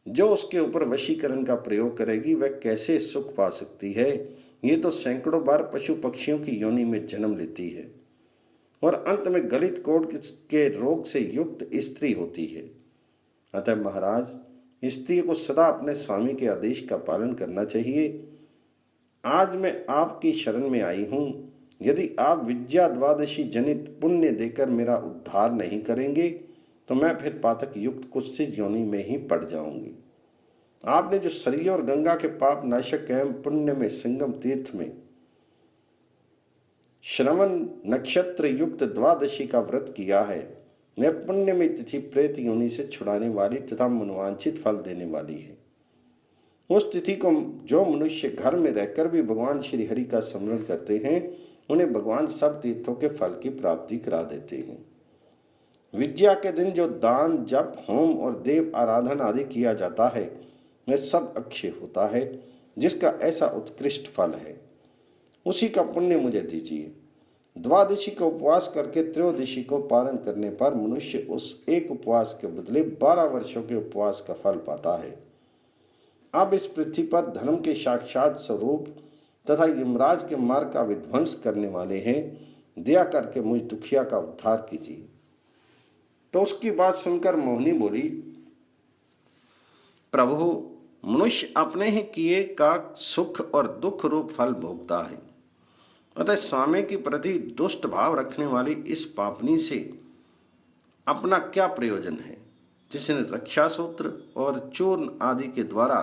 जो उसके ऊपर वशीकरण का प्रयोग करेगी वह कैसे सुख पा सकती है। ये तो सैकड़ों बार पशु पक्षियों की योनि में जन्म लेती है और अंत में गलित कोढ़ के रोग से युक्त स्त्री होती है। अतः महाराज, स्त्री को सदा अपने स्वामी के आदेश का पालन करना चाहिए। आज मैं आपकी शरण में आई हूँ। यदि आप विद्या द्वादशी जनित पुण्य देकर मेरा उद्धार नहीं करेंगे तो मैं फिर पातक युक्त कुत्सित योनि में ही पड़ जाऊंगी। आपने जो सरयू और गंगा के पाप नाशक एवं पुण्य में संगम तीर्थ में श्रवण नक्षत्र युक्त द्वादशी का व्रत किया है, वह पुण्य में तिथि प्रेत योनि से छुड़ाने वाली तथा मनोवांछित फल देने वाली है। उस तिथि को जो मनुष्य घर में रहकर भी भगवान श्री हरि का स्मरण करते हैं, उन्हें भगवान सब तीर्थों के फल की प्राप्ति करा देते हैं। विद्या के दिन जो दान जप होम और देव आराधन आदि किया जाता है वह सब अक्षय होता है, जिसका ऐसा उत्कृष्ट फल है। उसी का पुण्य मुझे दीजिए। द्वादशी का उपवास करके त्रयोदशी को पारण करने पर मनुष्य उस एक उपवास के बदले 12 वर्षों के उपवास का फल पाता है। अब इस पृथ्वी पर धर्म के साक्षात स्वरूप तथा यमराज के मार्ग का विध्वंस करने वाले हैं। दया करके मुझ दुखिया का उद्धार कीजिए। तो उसकी बात सुनकर मोहिनी बोली, प्रभु, मनुष्य अपने ही किए का सुख और दुख रूप फल भोगता है। अतः स्वामी के प्रति दुष्ट भाव रखने वाली इस पापनी से अपना क्या प्रयोजन है, जिसने रक्षा सूत्र और चूर्ण आदि के द्वारा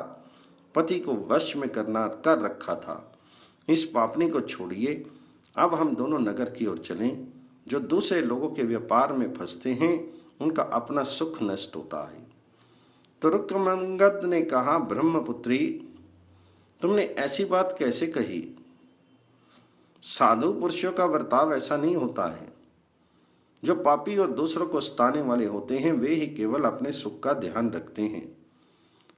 पति को वश में कर रखा था। इस पापनी को छोड़िए। अब हम दोनों नगर की ओर चलें। जो दूसरे लोगों के व्यापार में फंसते हैं उनका अपना सुख नष्ट होता है। तो रुक्मंगद ने कहा, ब्रह्मपुत्री, तुमने ऐसी बात कैसे कही? साधु पुरुषों का वर्ताव ऐसा नहीं होता है। जो पापी और दूसरों को सताने वाले होते हैं वे ही केवल अपने सुख का ध्यान रखते हैं।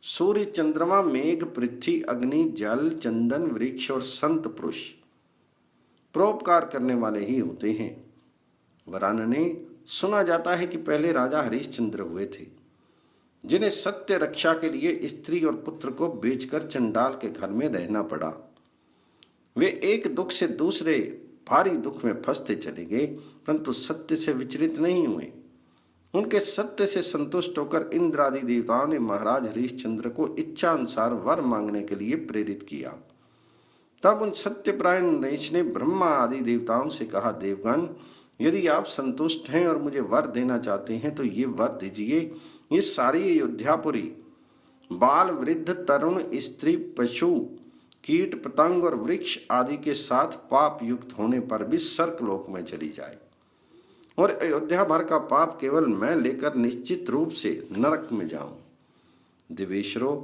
सूर्य, चंद्रमा, मेघ, पृथ्वी, अग्नि, जल, चंदन, वृक्ष और संत पुरुष परोपकार करने वाले ही होते हैं। वरानने, सुना जाता है कि पहले राजा हरिश्चंद्र हुए थे, जिन्हें सत्य रक्षा के लिए स्त्री और पुत्र को बेचकर चंडाल के घर में रहना पड़ा। वे एक दुख से दूसरे भारी दुख में फंसते चले गए, परंतु सत्य से विचलित नहीं हुए। उनके सत्य से संतुष्ट होकर इंद्र आदि देवताओं ने महाराज हरिश्चंद्र को इच्छा अनुसार वर मांगने के लिए प्रेरित किया। तब उन सत्यपरायण नरेश ने ब्रह्मा आदि देवताओं से कहा, देवगण, यदि आप संतुष्ट हैं और मुझे वर देना चाहते हैं तो ये वर दीजिए। ये सारी अयोध्यापुरी बाल, वृद्ध, तरुण, स्त्री, पशु, कीट, पतंग और वृक्ष आदि के साथ पाप युक्त होने पर भी स्वर्गलोक में चली जाए और अयोध्या भर का पाप केवल मैं लेकर निश्चित रूप से नरक में जाऊं। देवेश्वरों,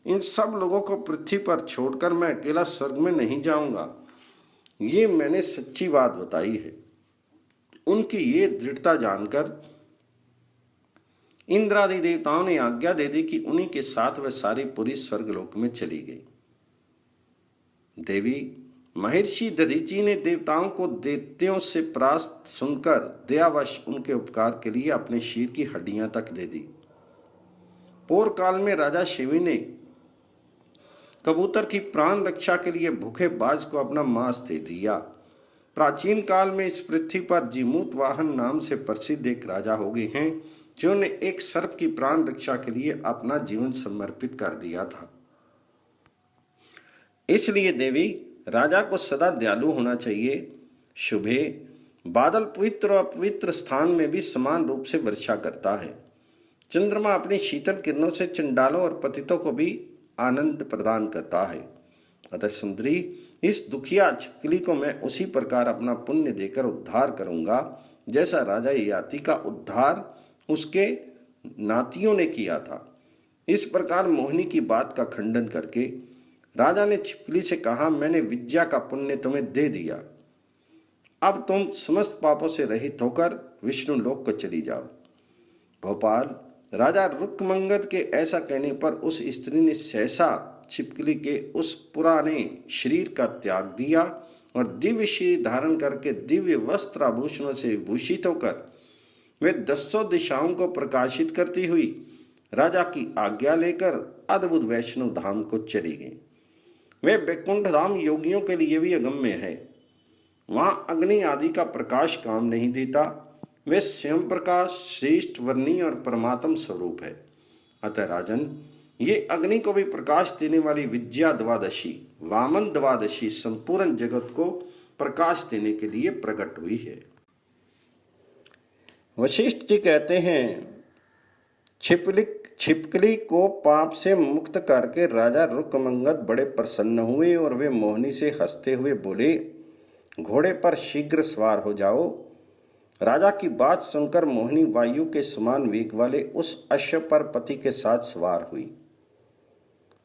इन सब लोगों को पृथ्वी पर छोड़कर मैं अकेला स्वर्ग में नहीं जाऊंगा। ये मैंने सच्ची बात बताई है। उनकी ये दृढ़ता जानकर इंद्रादि देवताओं ने आज्ञा दे दी कि उन्हीं के साथ वह सारी पूरी स्वर्गलोक में चली गई। देवी, महर्षि दधीची ने देवताओं को दैत्यों से परास्त सुनकर दयावश उनके उपकार के लिए अपने शीर की हड्डियां तक दे दी। पूर्व काल में राजा शिवी ने कबूतर की प्राण रक्षा के लिए भूखे बाज को अपना मांस दे दिया। प्राचीन काल में इस पृथ्वी पर जीमूत वाहन नाम से प्रसिद्ध एक राजा हो गए हैं, जिन्होंने एक सर्प की प्राण रक्षा के लिए अपना जीवन समर्पित कर दिया था। इसलिए देवी, राजा को सदा दयालु होना चाहिए। शुभे, बादल पवित्र और अपवित्र स्थान में भी समान रूप से वर्षा करता है। चंद्रमा अपनी शीतल किरणों से चंडालों और पतितों को भी आनंद प्रदान करता है। अतः सुंदरी, इस दुखिया छिपकली को मैं उसी प्रकार अपना पुण्य देकर उद्धार करूंगा जैसा राजा याति का उद्धार उसके नातियों ने किया था। इस प्रकार मोहिनी की बात का खंडन करके राजा ने छिपकली से कहा, मैंने विद्या का पुण्य तुम्हें दे दिया। अब तुम समस्त पापों से रहित होकर विष्णु लोक को चली जाओ। भोपाल, राजा रुक्मंगद के ऐसा कहने पर उस स्त्री ने सहसा छिपकली के उस पुराने शरीर का त्याग दिया और दिव्य श्री धारण करके दिव्य वस्त्र आभूषणों से विभूषित होकर वे 10 दिशाओं को प्रकाशित करती हुई राजा की आज्ञा लेकर अद्भुत वैष्णव धाम को चली गई। वे वैकुंठ धाम योगियों के लिए भी अगम्य है। वहां अग्नि आदि का प्रकाश काम नहीं देता। वे स्वयं प्रकाश, श्रेष्ठ, वर्णीय और परमात्म स्वरूप है। अतः राजन, ये अग्नि को भी प्रकाश देने वाली विद्या द्वादशी, वामन द्वादशी संपूर्ण जगत को प्रकाश देने के लिए प्रकट हुई है। वशिष्ठ जी कहते हैं, छिपकली को पाप से मुक्त करके राजा रुकमंगद बड़े प्रसन्न हुए और वे मोहिनी से हंसते हुए बोले, घोड़े पर शीघ्र सवार हो जाओ। राजा की बात सुनकर मोहिनी वायु के समान वेग वाले उस अश्व पर पति के साथ सवार हुई।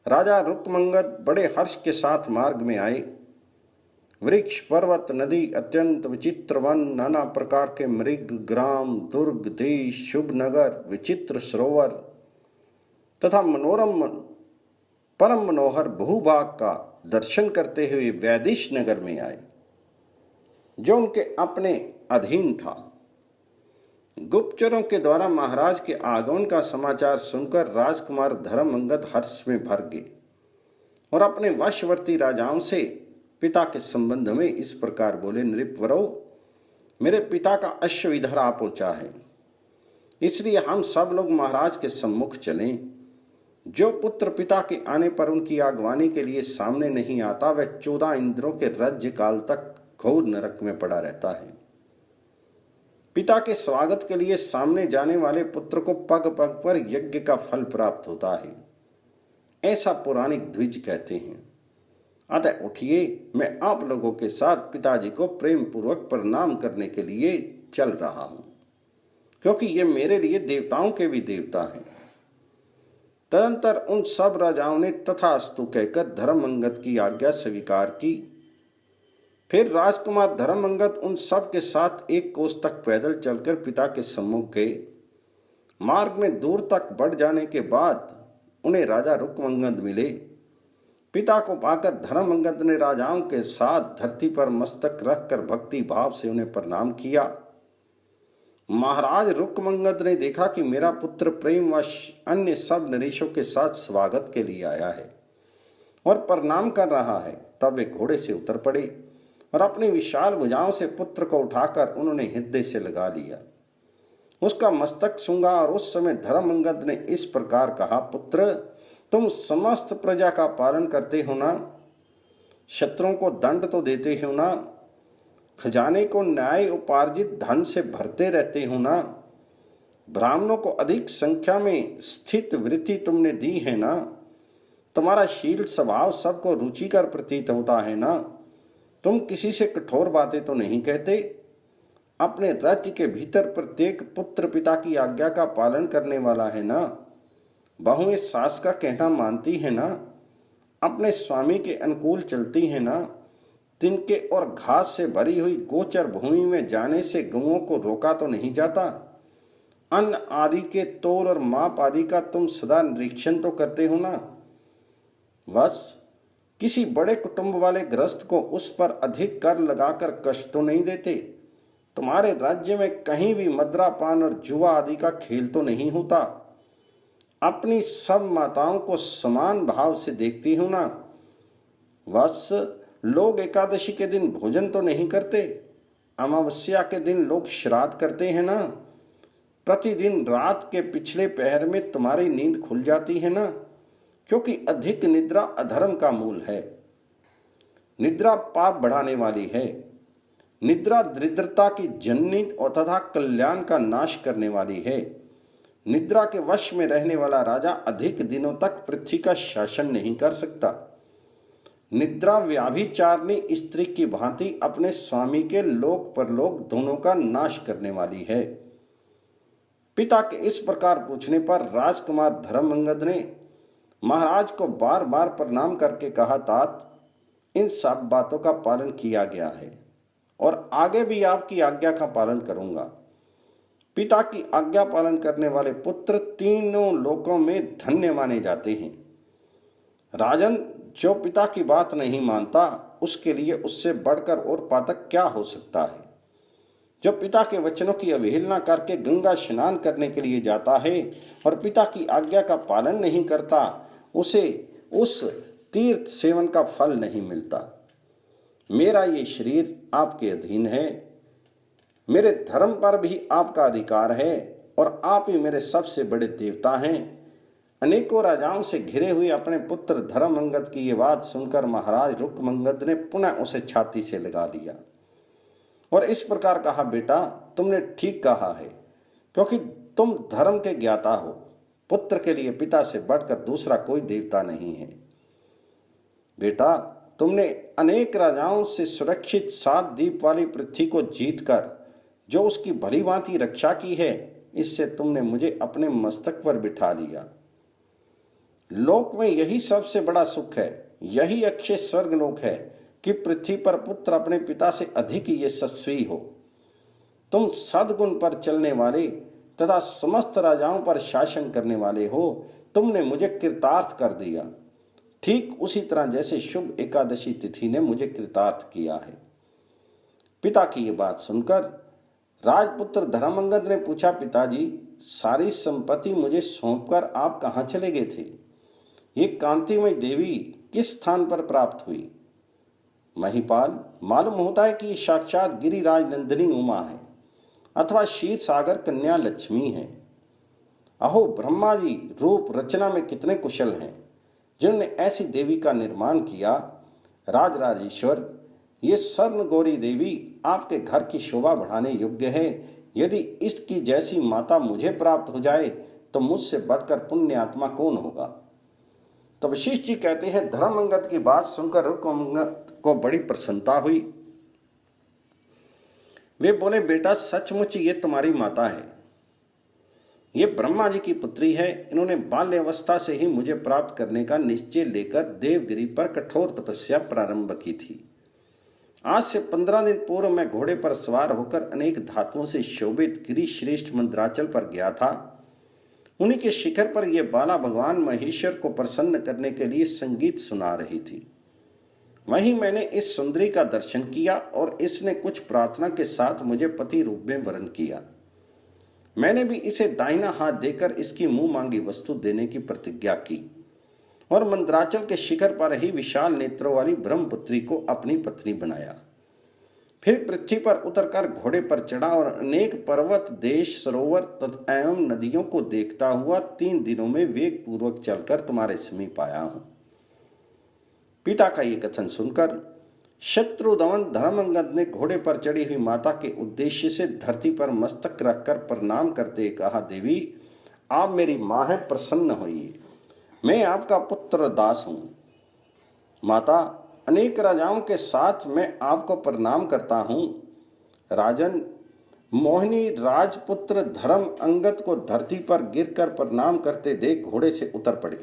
राजा रुकमंगद बड़े हर्ष के साथ मार्ग में आए। वृक्ष, पर्वत, नदी, अत्यंत विचित्र वन, नाना प्रकार के मृग, ग्राम, दुर्ग, देश, शुभ नगर, विचित्र सरोवर तथा मनोरम परम मनोहर भूभाग का दर्शन करते हुए वैदिश नगर में आए, जो उनके अपने अधीन था। गुप्तचरों के द्वारा महाराज के आगमन का समाचार सुनकर राजकुमार धर्मअंगद हर्ष में भर गए और अपने वशवर्ती राजाओं से पिता के संबंध में इस प्रकार बोले, नृपवरो, मेरे पिता का अश्व इधर आ पहुंचा है, इसलिए हम सब लोग महाराज के सम्मुख चलें। जो पुत्र पिता के आने पर उनकी आगवानी के लिए सामने नहीं आता, वह 14 इंद्रों के राज्य काल तक घोर नरक में पड़ा रहता है। पिता के स्वागत के लिए सामने जाने वाले पुत्र को पग पग पर यज्ञ का फल प्राप्त होता है, ऐसा पौराणिक द्विज कहते हैं। अतः उठिए, मैं आप लोगों के साथ पिताजी को प्रेम पूर्वक प्रणाम करने के लिए चल रहा हूं, क्योंकि ये मेरे लिए देवताओं के भी देवता हैं। तदंतर उन सब राजाओं ने तथास्तु कहकर धर्मअंगद की आज्ञा स्वीकार की। फिर राजकुमार धर्मअंगद उन सब के साथ 1 कोस तक पैदल चलकर पिता के सम्मुख गए। मार्ग में दूर तक बढ़ जाने के बाद उन्हें राजा रुकमंगद मिले। पिता को पाकर धर्मअंगद ने राजाओं के साथ धरती पर मस्तक रखकर भक्ति भाव से उन्हें प्रणाम किया। महाराज रुकमंगद ने देखा कि मेरा पुत्र प्रेमवश अन्य सब नरेशों के साथ स्वागत के लिए आया है और प्रणाम कर रहा है। तब वे घोड़े से उतर पड़े और अपनी विशाल भुजाओं से पुत्र को उठाकर उन्होंने हृदय से लगा लिया। उसका मस्तक सूंघा और उस समय धर्मअंगद ने इस प्रकार कहा, पुत्र, तुम समस्त प्रजा का पालन करते हो ना? शत्रुओं को दंड तो देते हो ना? खजाने को न्याय उपार्जित धन से भरते रहते हो ना? ब्राह्मणों को अधिक संख्या में स्थित वृत्ति तुमने दी है ना? तुम्हारा शील स्वभाव सबको रुचिकर प्रतीत होता है ना? तुम किसी से कठोर बातें तो नहीं कहते? अपने राज्य के भीतर प्रत्येक पुत्र पिता की आज्ञा का पालन करने वाला है ना? बहुएं सास का कहना मानती है ना? अपने स्वामी के अनुकूल चलती है ना? तिनके और घास से भरी हुई गोचर भूमि में जाने से गऊओं को रोका तो नहीं जाता? अन्न आदि के तोल और माप आदि का तुम सदा निरीक्षण तो करते हो ना? बस किसी बड़े कुटुंब वाले गृहस्थ को उस पर अधिक कर लगाकर कष्ट तो नहीं देते? तुम्हारे राज्य में कहीं भी मद्रापान और जुआ आदि का खेल तो नहीं होता? अपनी सब माताओं को समान भाव से देखती हो ना? बस लोग एकादशी के दिन भोजन तो नहीं करते? अमावस्या के दिन लोग श्राद्ध करते हैं ना? प्रतिदिन रात के पिछले पहर में तुम्हारी नींद खुल जाती है ना? क्योंकि अधिक निद्रा अधर्म का मूल है। निद्रा पाप बढ़ाने वाली है। निद्रा दरिद्रता की जननी और तथा कल्याण का नाश करने वाली है। निद्रा के वश में रहने वाला राजा अधिक दिनों तक पृथ्वी का शासन नहीं कर सकता। निद्रा व्याभिचारिणी स्त्री की भांति अपने स्वामी के लोक परलोक दोनों का नाश करने वाली है। पिता के इस प्रकार पूछने पर राजकुमार धर्मअंगद ने महाराज को बार बार प्रणाम करके कहा, तात, इन सब बातों का पालन किया गया है और आगे भी आपकी आज्ञा का पालन करूंगा। पिता की आज्ञा पालन करने वाले पुत्र तीनों लोकों में धन्य माने जाते हैं। राजन, जो पिता की बात नहीं मानता उसके लिए उससे बढ़कर और पातक क्या हो सकता है। जो पिता के वचनों की अवहेलना करके गंगा स्नान करने के लिए जाता है और पिता की आज्ञा का पालन नहीं करता, उसे उस तीर्थ सेवन का फल नहीं मिलता। मेरा ये शरीर आपके अधीन है, मेरे धर्म पर भी आपका अधिकार है और आप ही मेरे सबसे बड़े देवता हैं। अनेकों राजाओं से घिरे हुए अपने पुत्र धर्मंगद की ये बात सुनकर महाराज रुक्मंगद ने पुनः उसे छाती से लगा लिया और इस प्रकार कहा, बेटा तुमने ठीक कहा है, क्योंकि तुम धर्म के ज्ञाता हो। पुत्र के लिए पिता से बढ़कर दूसरा कोई देवता नहीं है। बेटा तुमने अनेक राजाओं से सुरक्षित 7 द्वीप वाली पृथ्वी को जीतकर जो उसकी भली भांति रक्षा की है, इससे तुमने मुझे अपने मस्तक पर बिठा लिया। लोक में यही सबसे बड़ा सुख है, यही अक्षय स्वर्ग लोक है कि पृथ्वी पर पुत्र अपने पिता से अधिक यशस्वी हो। तुम सद्गुण पर चलने वाले तथा समस्त राजाओं पर शासन करने वाले हो। तुमने मुझे कृतार्थ कर दिया, ठीक उसी तरह जैसे शुभ एकादशी तिथि ने मुझे कृतार्थ किया है। पिता की ये बात सुनकर राजपुत्र धर्मंगद ने पूछा, पिताजी सारी संपत्ति मुझे सौंपकर आप कहाँ चले गए थे? ये कांतिमय देवी किस स्थान पर प्राप्त हुई? महिपाल, मालूम होता है कि साक्षात गिरिराज नंदिनी उमा है अथवा क्षीर सागर कन्या लक्ष्मी है। अहो ब्रह्मा जी रूप रचना में कितने कुशल हैं, जिन्होंने ऐसी देवी का निर्माण किया। राजराजेश्वर, ये स्वर्ण गौरी देवी आपके घर की शोभा बढ़ाने योग्य है। यदि इसकी जैसी माता मुझे प्राप्त हो जाए तो मुझसे बढ़कर पुण्य आत्मा कौन होगा। तो वशिष्ठ जी कहते हैं, धर्मंगद की बात सुनकर रुक्मंगद को बड़ी प्रसन्नता हुई। वे बोले, बेटा सचमुच ये तुम्हारी माता है, ये ब्रह्मा जी की पुत्री है। इन्होंने बाल्य अवस्था से ही मुझे प्राप्त करने का निश्चय लेकर देवगिरी पर कठोर तपस्या प्रारंभ की थी। आज से 15 दिन पूर्व मैं घोड़े पर सवार होकर अनेक धातुओं से शोभित गिरि श्रेष्ठ मंद्राचल पर गया था। उन्हीं के शिखर पर यह बाला भगवान महेश्वर को प्रसन्न करने के लिए संगीत सुना रही थी। वहीं मैंने इस सुंदरी का दर्शन किया और इसने कुछ प्रार्थना के साथ मुझे पति रूप में वरण किया। मैंने भी इसे दाहिना हाथ देकर इसकी मुंह मांगी वस्तु देने की प्रतिज्ञा की और मंद्राचल के शिखर पर ही विशाल नेत्रों वाली ब्रह्मपुत्री को अपनी पत्नी बनाया। फिर पृथ्वी पर उतरकर घोड़े पर चढ़ा और अनेक पर्वत, देश, सरोवर तथा एवं नदियों को देखता हुआ 3 दिनों में वेग पूर्वक चलकर तुम्हारे समीप आया हूं। पिता का ये कथन सुनकर शत्रुदमन धर्मंगद ने घोड़े पर चढ़ी हुई माता के उद्देश्य से धरती पर मस्तक रखकर प्रणाम करते कहा, देवी आप मेरी माँ हैं, प्रसन्न होइए, मैं आपका पुत्र दास हूं। माता, अनेक राजाओं के साथ मैं आपको प्रणाम करता हूं। राजन, मोहिनी राजपुत्र धर्म अंगद को धरती पर गिरकर प्रणाम करते देख घोड़े से उतर पड़ी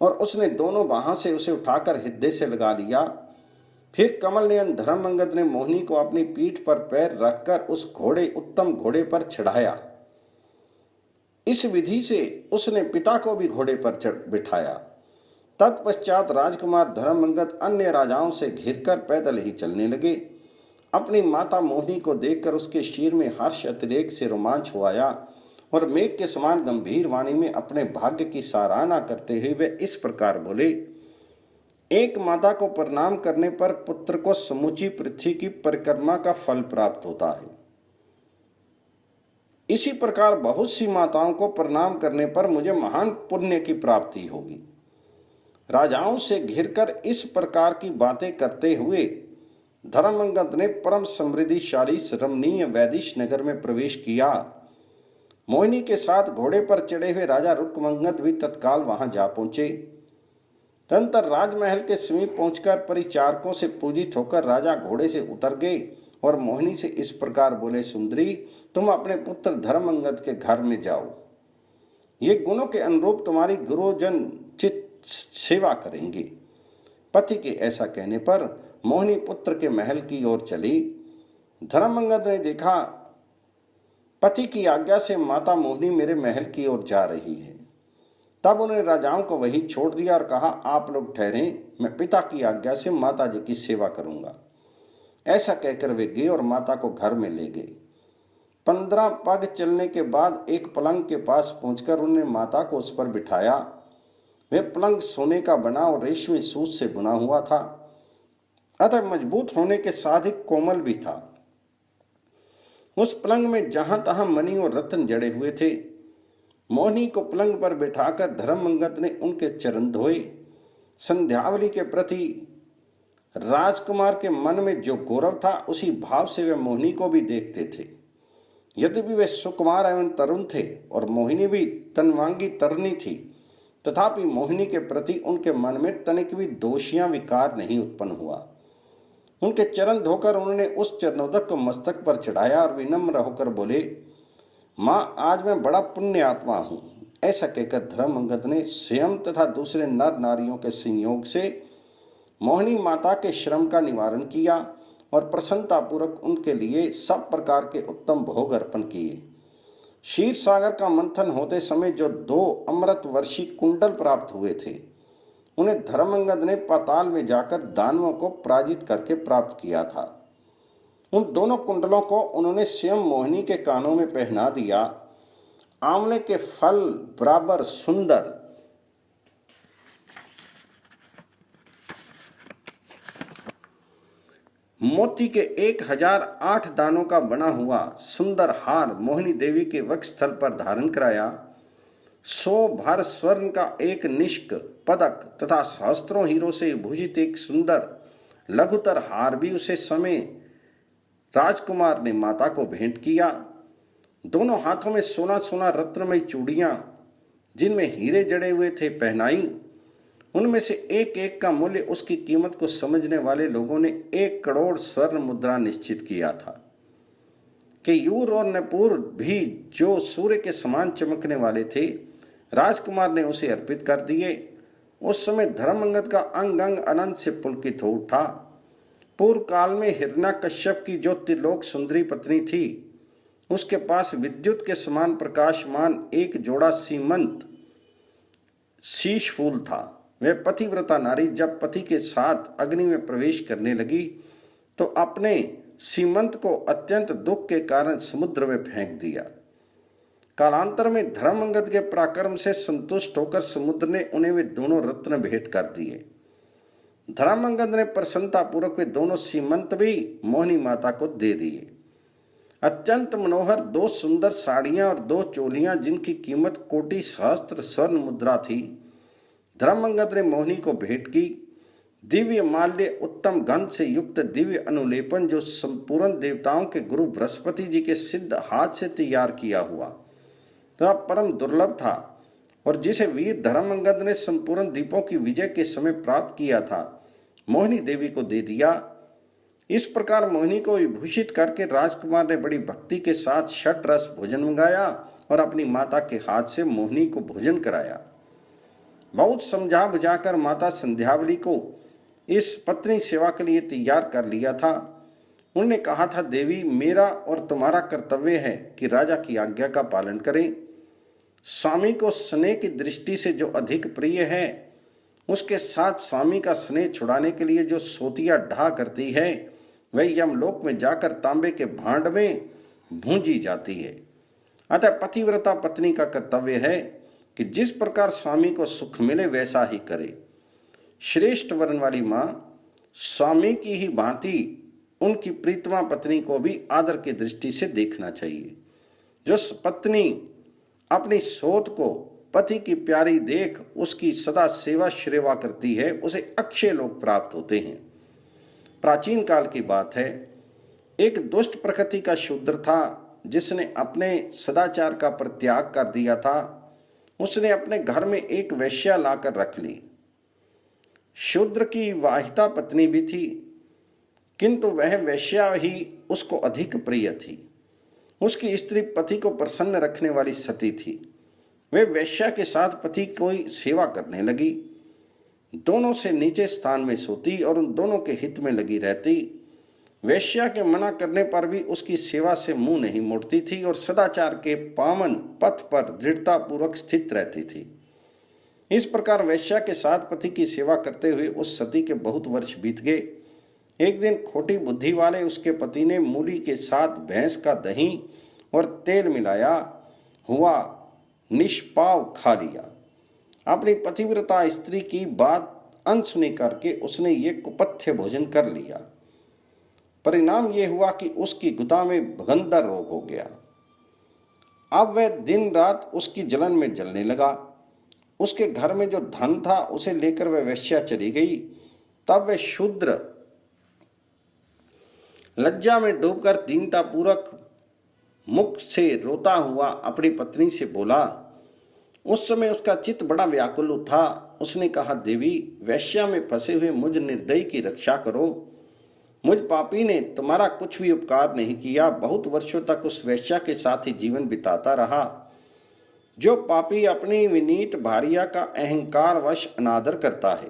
और उसने दोनों बाहों से उसे उठाकर हृदय से लगा लिया। फिर कमल नयन धर्मंगद ने मोहिनी को अपनी पीठ पर पैर रखकर उस उत्तम घोड़े पर चढ़ाया। इस विधि से उसने पिता को भी घोड़े पर बिठाया। तत्पश्चात राजकुमार धर्मंगद अन्य राजाओं से घिरकर पैदल ही चलने लगे। अपनी माता मोहिनी को देखकर उसके शीर में हर्ष अतिरेक से रोमांच हो आया और मेघ के समान गंभीर वाणी में अपने भाग्य की सराहना करते हुए वे इस प्रकार बोले, एक माता को प्रणाम करने पर पुत्र को समूची पृथ्वी की परिक्रमा का फल प्राप्त होता है। इसी प्रकार बहुत सी माताओं को प्रणाम करने पर मुझे महान पुण्य की प्राप्ति होगी। राजाओं से घिरकर इस प्रकार की बातें करते हुए धर्मंगद ने परम समृद्धिशाली रमणीय वैदिश नगर में प्रवेश किया। मोहिनी के साथ घोड़े पर चढ़े हुए राजा रुक्मंगद भी तत्काल वहां जा पहुंचे। तदंतर राजमहल के समीप पहुंचकर परिचारकों से पूजित होकर राजा घोड़े से उतर गए और मोहिनी से इस प्रकार बोले, सुंदरी, तुम अपने पुत्र धर्मंगद के घर में जाओ। ये गुणों के अनुरूप तुम्हारी गुरुजन चित सेवा करेंगे। पति के ऐसा कहने पर मोहिनी पुत्र के महल की ओर चली। धर्मंगद ने देखा, पति की आज्ञा से माता मोहिनी मेरे महल की ओर जा रही है। तब उन्होंने राजाओं को वहीं छोड़ दिया और कहा, आप लोग ठहरें, मैं पिता की आज्ञा से माता जी की सेवा करूंगा। ऐसा कहकर वे गए और माता को घर में ले गए। 15 पग चलने के बाद एक पलंग के पास पहुंचकर उन्होंने माता को उस पर बिठाया। वह पलंग सोने का बना और रेशमी सूत से बुना हुआ था, अतः मजबूत होने के साथ ही कोमल भी था। उस पलंग में जहां तहां मणि और रत्न जड़े हुए थे। मोहिनी को पलंग पर बैठाकर धर्मंगत ने उनके चरण धोए। संध्यावली के प्रति राजकुमार के मन में जो गौरव था, उसी भाव से वे मोहिनी को भी देखते थे। यद्यपि वे सुकुमार एवं तरुण थे और मोहिनी भी तनवांगी तरनी थी, तथापि मोहिनी के प्रति उनके मन में तनिक भी दोषियां विकार नहीं उत्पन्न हुआ। उनके चरण धोकर उन्होंने उस चरणोदक को मस्तक पर चढ़ाया और विनम्र होकर बोले, माँ, आज मैं बड़ा पुण्य आत्मा हूँ। ऐसा कहकर धर्मंगद ने स्वयं तथा दूसरे नर नारियों के संयोग से मोहिनी माता के श्रम का निवारण किया और प्रसन्नतापूर्वक उनके लिए सब प्रकार के उत्तम भोग अर्पण किए। क्षीर सागर का मंथन होते समय जो 2 अमृत वर्षी कुंडल प्राप्त हुए थे, उन्हें धर्मंगद ने पाताल में जाकर दानवों को पराजित करके प्राप्त किया था। उन दोनों कुंडलों को उन्होंने स्वयं मोहिनी के कानों में पहना दिया। आंवले के फल बराबर सुंदर, मोती के 1008 दानों का बना हुआ सुंदर हार मोहिनी देवी के वक्षस्थल पर धारण कराया। 100 भर स्वर्ण का एक निष्क पदक तथा सहस्त्रों हीरों से भूषित एक सुंदर लघुतर हार भी उसे समय राजकुमार ने माता को भेंट किया। दोनों हाथों में सोना सोना रत्नमयी चूड़ियां जिनमें हीरे जड़े हुए थे पहनाई। उनमें से एक एक का मूल्य उसकी कीमत को समझने वाले लोगों ने 1 करोड़ स्वर्ण मुद्रा निश्चित किया था। केयूर और नपुर भी जो सूर्य के समान चमकने वाले थे, राजकुमार ने उसे अर्पित कर दिए। उस समय धर्मंगद का अंग अंग अनंत से पुलकित हो उठा। पूर्व काल में हिरण्यकश्यप की जो त्रिलोक सुंदरी पत्नी थी, उसके पास विद्युत के समान प्रकाशमान एक जोड़ा सीमंत शीश फूल था। वह पतिव्रता नारी जब पति के साथ अग्नि में प्रवेश करने लगी तो अपने सीमंत को अत्यंत दुख के कारण समुद्र में फेंक दिया। कालांतर में धर्मंगद के पराक्रम से संतुष्ट होकर समुद्र ने उन्हें वे दोनों रत्न भेंट कर दिए। धर्मंगद ने प्रसन्नतापूर्वक वे दोनों सीमंत भी मोहिनी माता को दे दिए। अत्यंत मनोहर 2 सुंदर साड़ियां और 2 चोलियां जिनकी कीमत कोटि सहस्त्र स्वर्ण मुद्रा थी, धर्मंगद ने मोहिनी को भेंट की। दिव्य माल्य उत्तम गंध से युक्त दिव्य अनुलेपन जो संपूर्ण देवताओं के गुरु बृहस्पति जी के सिद्ध हाथ से तैयार किया हुआ तथा परम दुर्लभ था और जिसे वीर धर्मंगद ने संपूर्ण द्वीपों की विजय के समय प्राप्त किया था, मोहिनी देवी को दे दिया। इस प्रकार मोहिनी को विभूषित करके राजकुमार ने बड़ी भक्ति के साथ 6 रस भोजन मंगाया और अपनी माता के हाथ से मोहिनी को भोजन कराया। बहुत समझा बुझाकर माता संध्यावली को इस पत्नी सेवा के लिए तैयार कर लिया था। उन्होंने कहा था, देवी, मेरा और तुम्हारा कर्तव्य है कि राजा की आज्ञा का पालन करें। स्वामी को स्नेह की दृष्टि से जो अधिक प्रिय है, उसके साथ स्वामी का स्नेह छुड़ाने के लिए जो सोतिया ढा करती है, वह यमलोक में जाकर तांबे के भांड में भूंजी जाती है। अतः पतिव्रता पत्नी का कर्तव्य है कि जिस प्रकार स्वामी को सुख मिले वैसा ही करे। श्रेष्ठ वर्ण वाली माँ स्वामी की ही भांति उनकी प्रीतमा पत्नी को भी आदर की दृष्टि से देखना चाहिए। जो पत्नी अपनी सोत को पति की प्यारी देख उसकी सदा सेवा श्रेवा करती है, उसे अक्षय लोक प्राप्त होते हैं। प्राचीन काल की बात है, एक दुष्ट प्रकृति का शूद्र था जिसने अपने सदाचार का परित्याग कर दिया था। उसने अपने घर में एक वेश्या लाकर रख ली। शूद्र की वाहिता पत्नी भी थी, किंतु वह वेश्या ही उसको अधिक प्रिय थी। उसकी स्त्री पति को प्रसन्न रखने वाली सती थी। वह वेश्या के साथ पति की सेवा करने लगी। दोनों से नीचे स्थान में सोती और उन दोनों के हित में लगी रहती। वेश्या के मना करने पर भी उसकी सेवा से मुंह नहीं मोड़ती थी और सदाचार के पावन पथ पर दृढ़ता पूर्वक स्थित रहती थी। इस प्रकार वैश्या के साथ पति की सेवा करते हुए उस सती के बहुत वर्ष बीत गए। एक दिन खोटी बुद्धि वाले उसके पति ने मूली के साथ भैंस का दही और तेल मिलाया हुआ निष्पाव खा लिया। अपनी पतिव्रता स्त्री की बात अनसुनी करके उसने ये कुपथ्य भोजन कर लिया। परिणाम ये हुआ कि उसकी गुदा में भगंदर रोग हो गया। अब वह दिन रात उसकी जलन में जलने लगा। उसके घर में जो धन था उसे लेकर वह वेश्या चली गई। तब वह शूद्र लज्जा में डूबकर दीनतापूर्वक मुख से रोता हुआ अपनी पत्नी से बोला। उस समय उसका चित्त बड़ा व्याकुल था। उसने कहा, देवी, वेश्या में फंसे हुए मुझ निर्दयी की रक्षा करो। मुझ पापी ने तुम्हारा कुछ भी उपकार नहीं किया। बहुत वर्षों तक उस वेश्या के साथ ही जीवन बिताता रहा। जो पापी अपनी विनीत भार्या का अहंकार वश अनादर करता है,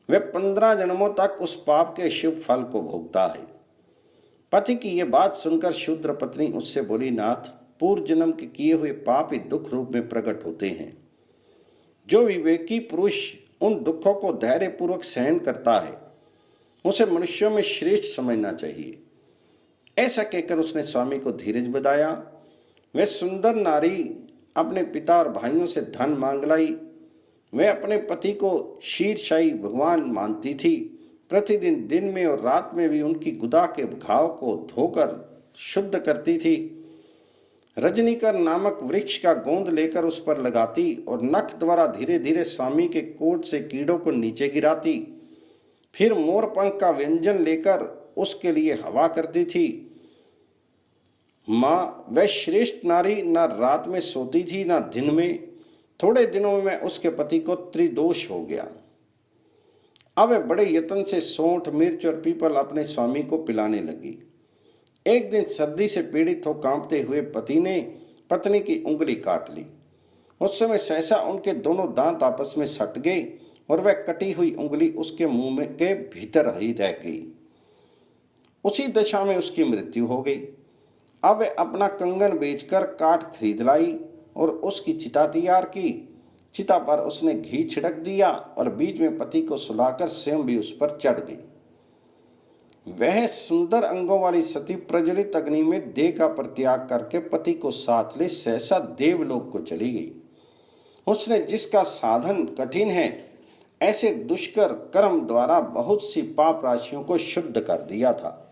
वह 15 जन्मों तक उस पाप के शुभ फल को भोगता है। पति की यह बात सुनकर शूद्र पत्नी उससे बोली, नाथ, पूर्व जन्म के किए हुए पाप ही दुख रूप में प्रकट होते हैं। जो विवेकी पुरुष उन दुखों को धैर्यपूर्वक सहन करता है, उसे मनुष्यों में श्रेष्ठ समझना चाहिए। ऐसा कहकर उसने स्वामी को धीरज बधाया। वह सुंदर नारी अपने पिता और भाइयों से धन मांग लाई। वह अपने पति को शीर्षाई भगवान मानती थी। प्रतिदिन दिन में और रात में भी उनकी गुदा के घाव को धोकर शुद्ध करती थी। रजनीकर नामक वृक्ष का गोंद लेकर उस पर लगाती और नख द्वारा धीरे धीरे स्वामी के कोट से कीड़ों को नीचे गिराती। फिर मोरपंख का व्यंजन लेकर उसके लिए हवा करती थी। माँ, वह श्रेष्ठ नारी न रात में सोती थी न दिन में। थोड़े दिनों में उसके पति को त्रिदोष हो गया। अब वह बड़े यत्न से सौंठ, मिर्च और पीपल अपने स्वामी को पिलाने लगी। एक दिन सर्दी से पीड़ित हो कांपते हुए पति ने पत्नी की उंगली काट ली। उस समय सहसा उनके दोनों दांत आपस में सट गए और वह कटी हुई उंगली उसके मुंह में के भीतर ही रह गई। उसी दशा में उसकी मृत्यु हो गई। अब वह अपना कंगन बेचकर काठ खरीद लाई और उसकी चिता तैयार की। चिता पर उसने घी छिड़क दिया और बीच में पति को सुलाकर स्वयं भी उस पर चढ़ गई। वह सुंदर अंगों वाली सती प्रज्वलित अग्नि में देह का परित्याग करके पति को साथ ले सहसा देवलोक को चली गई। उसने जिसका साधन कठिन है, ऐसे दुष्कर कर्म द्वारा बहुत सी पाप राशियों को शुद्ध कर दिया था।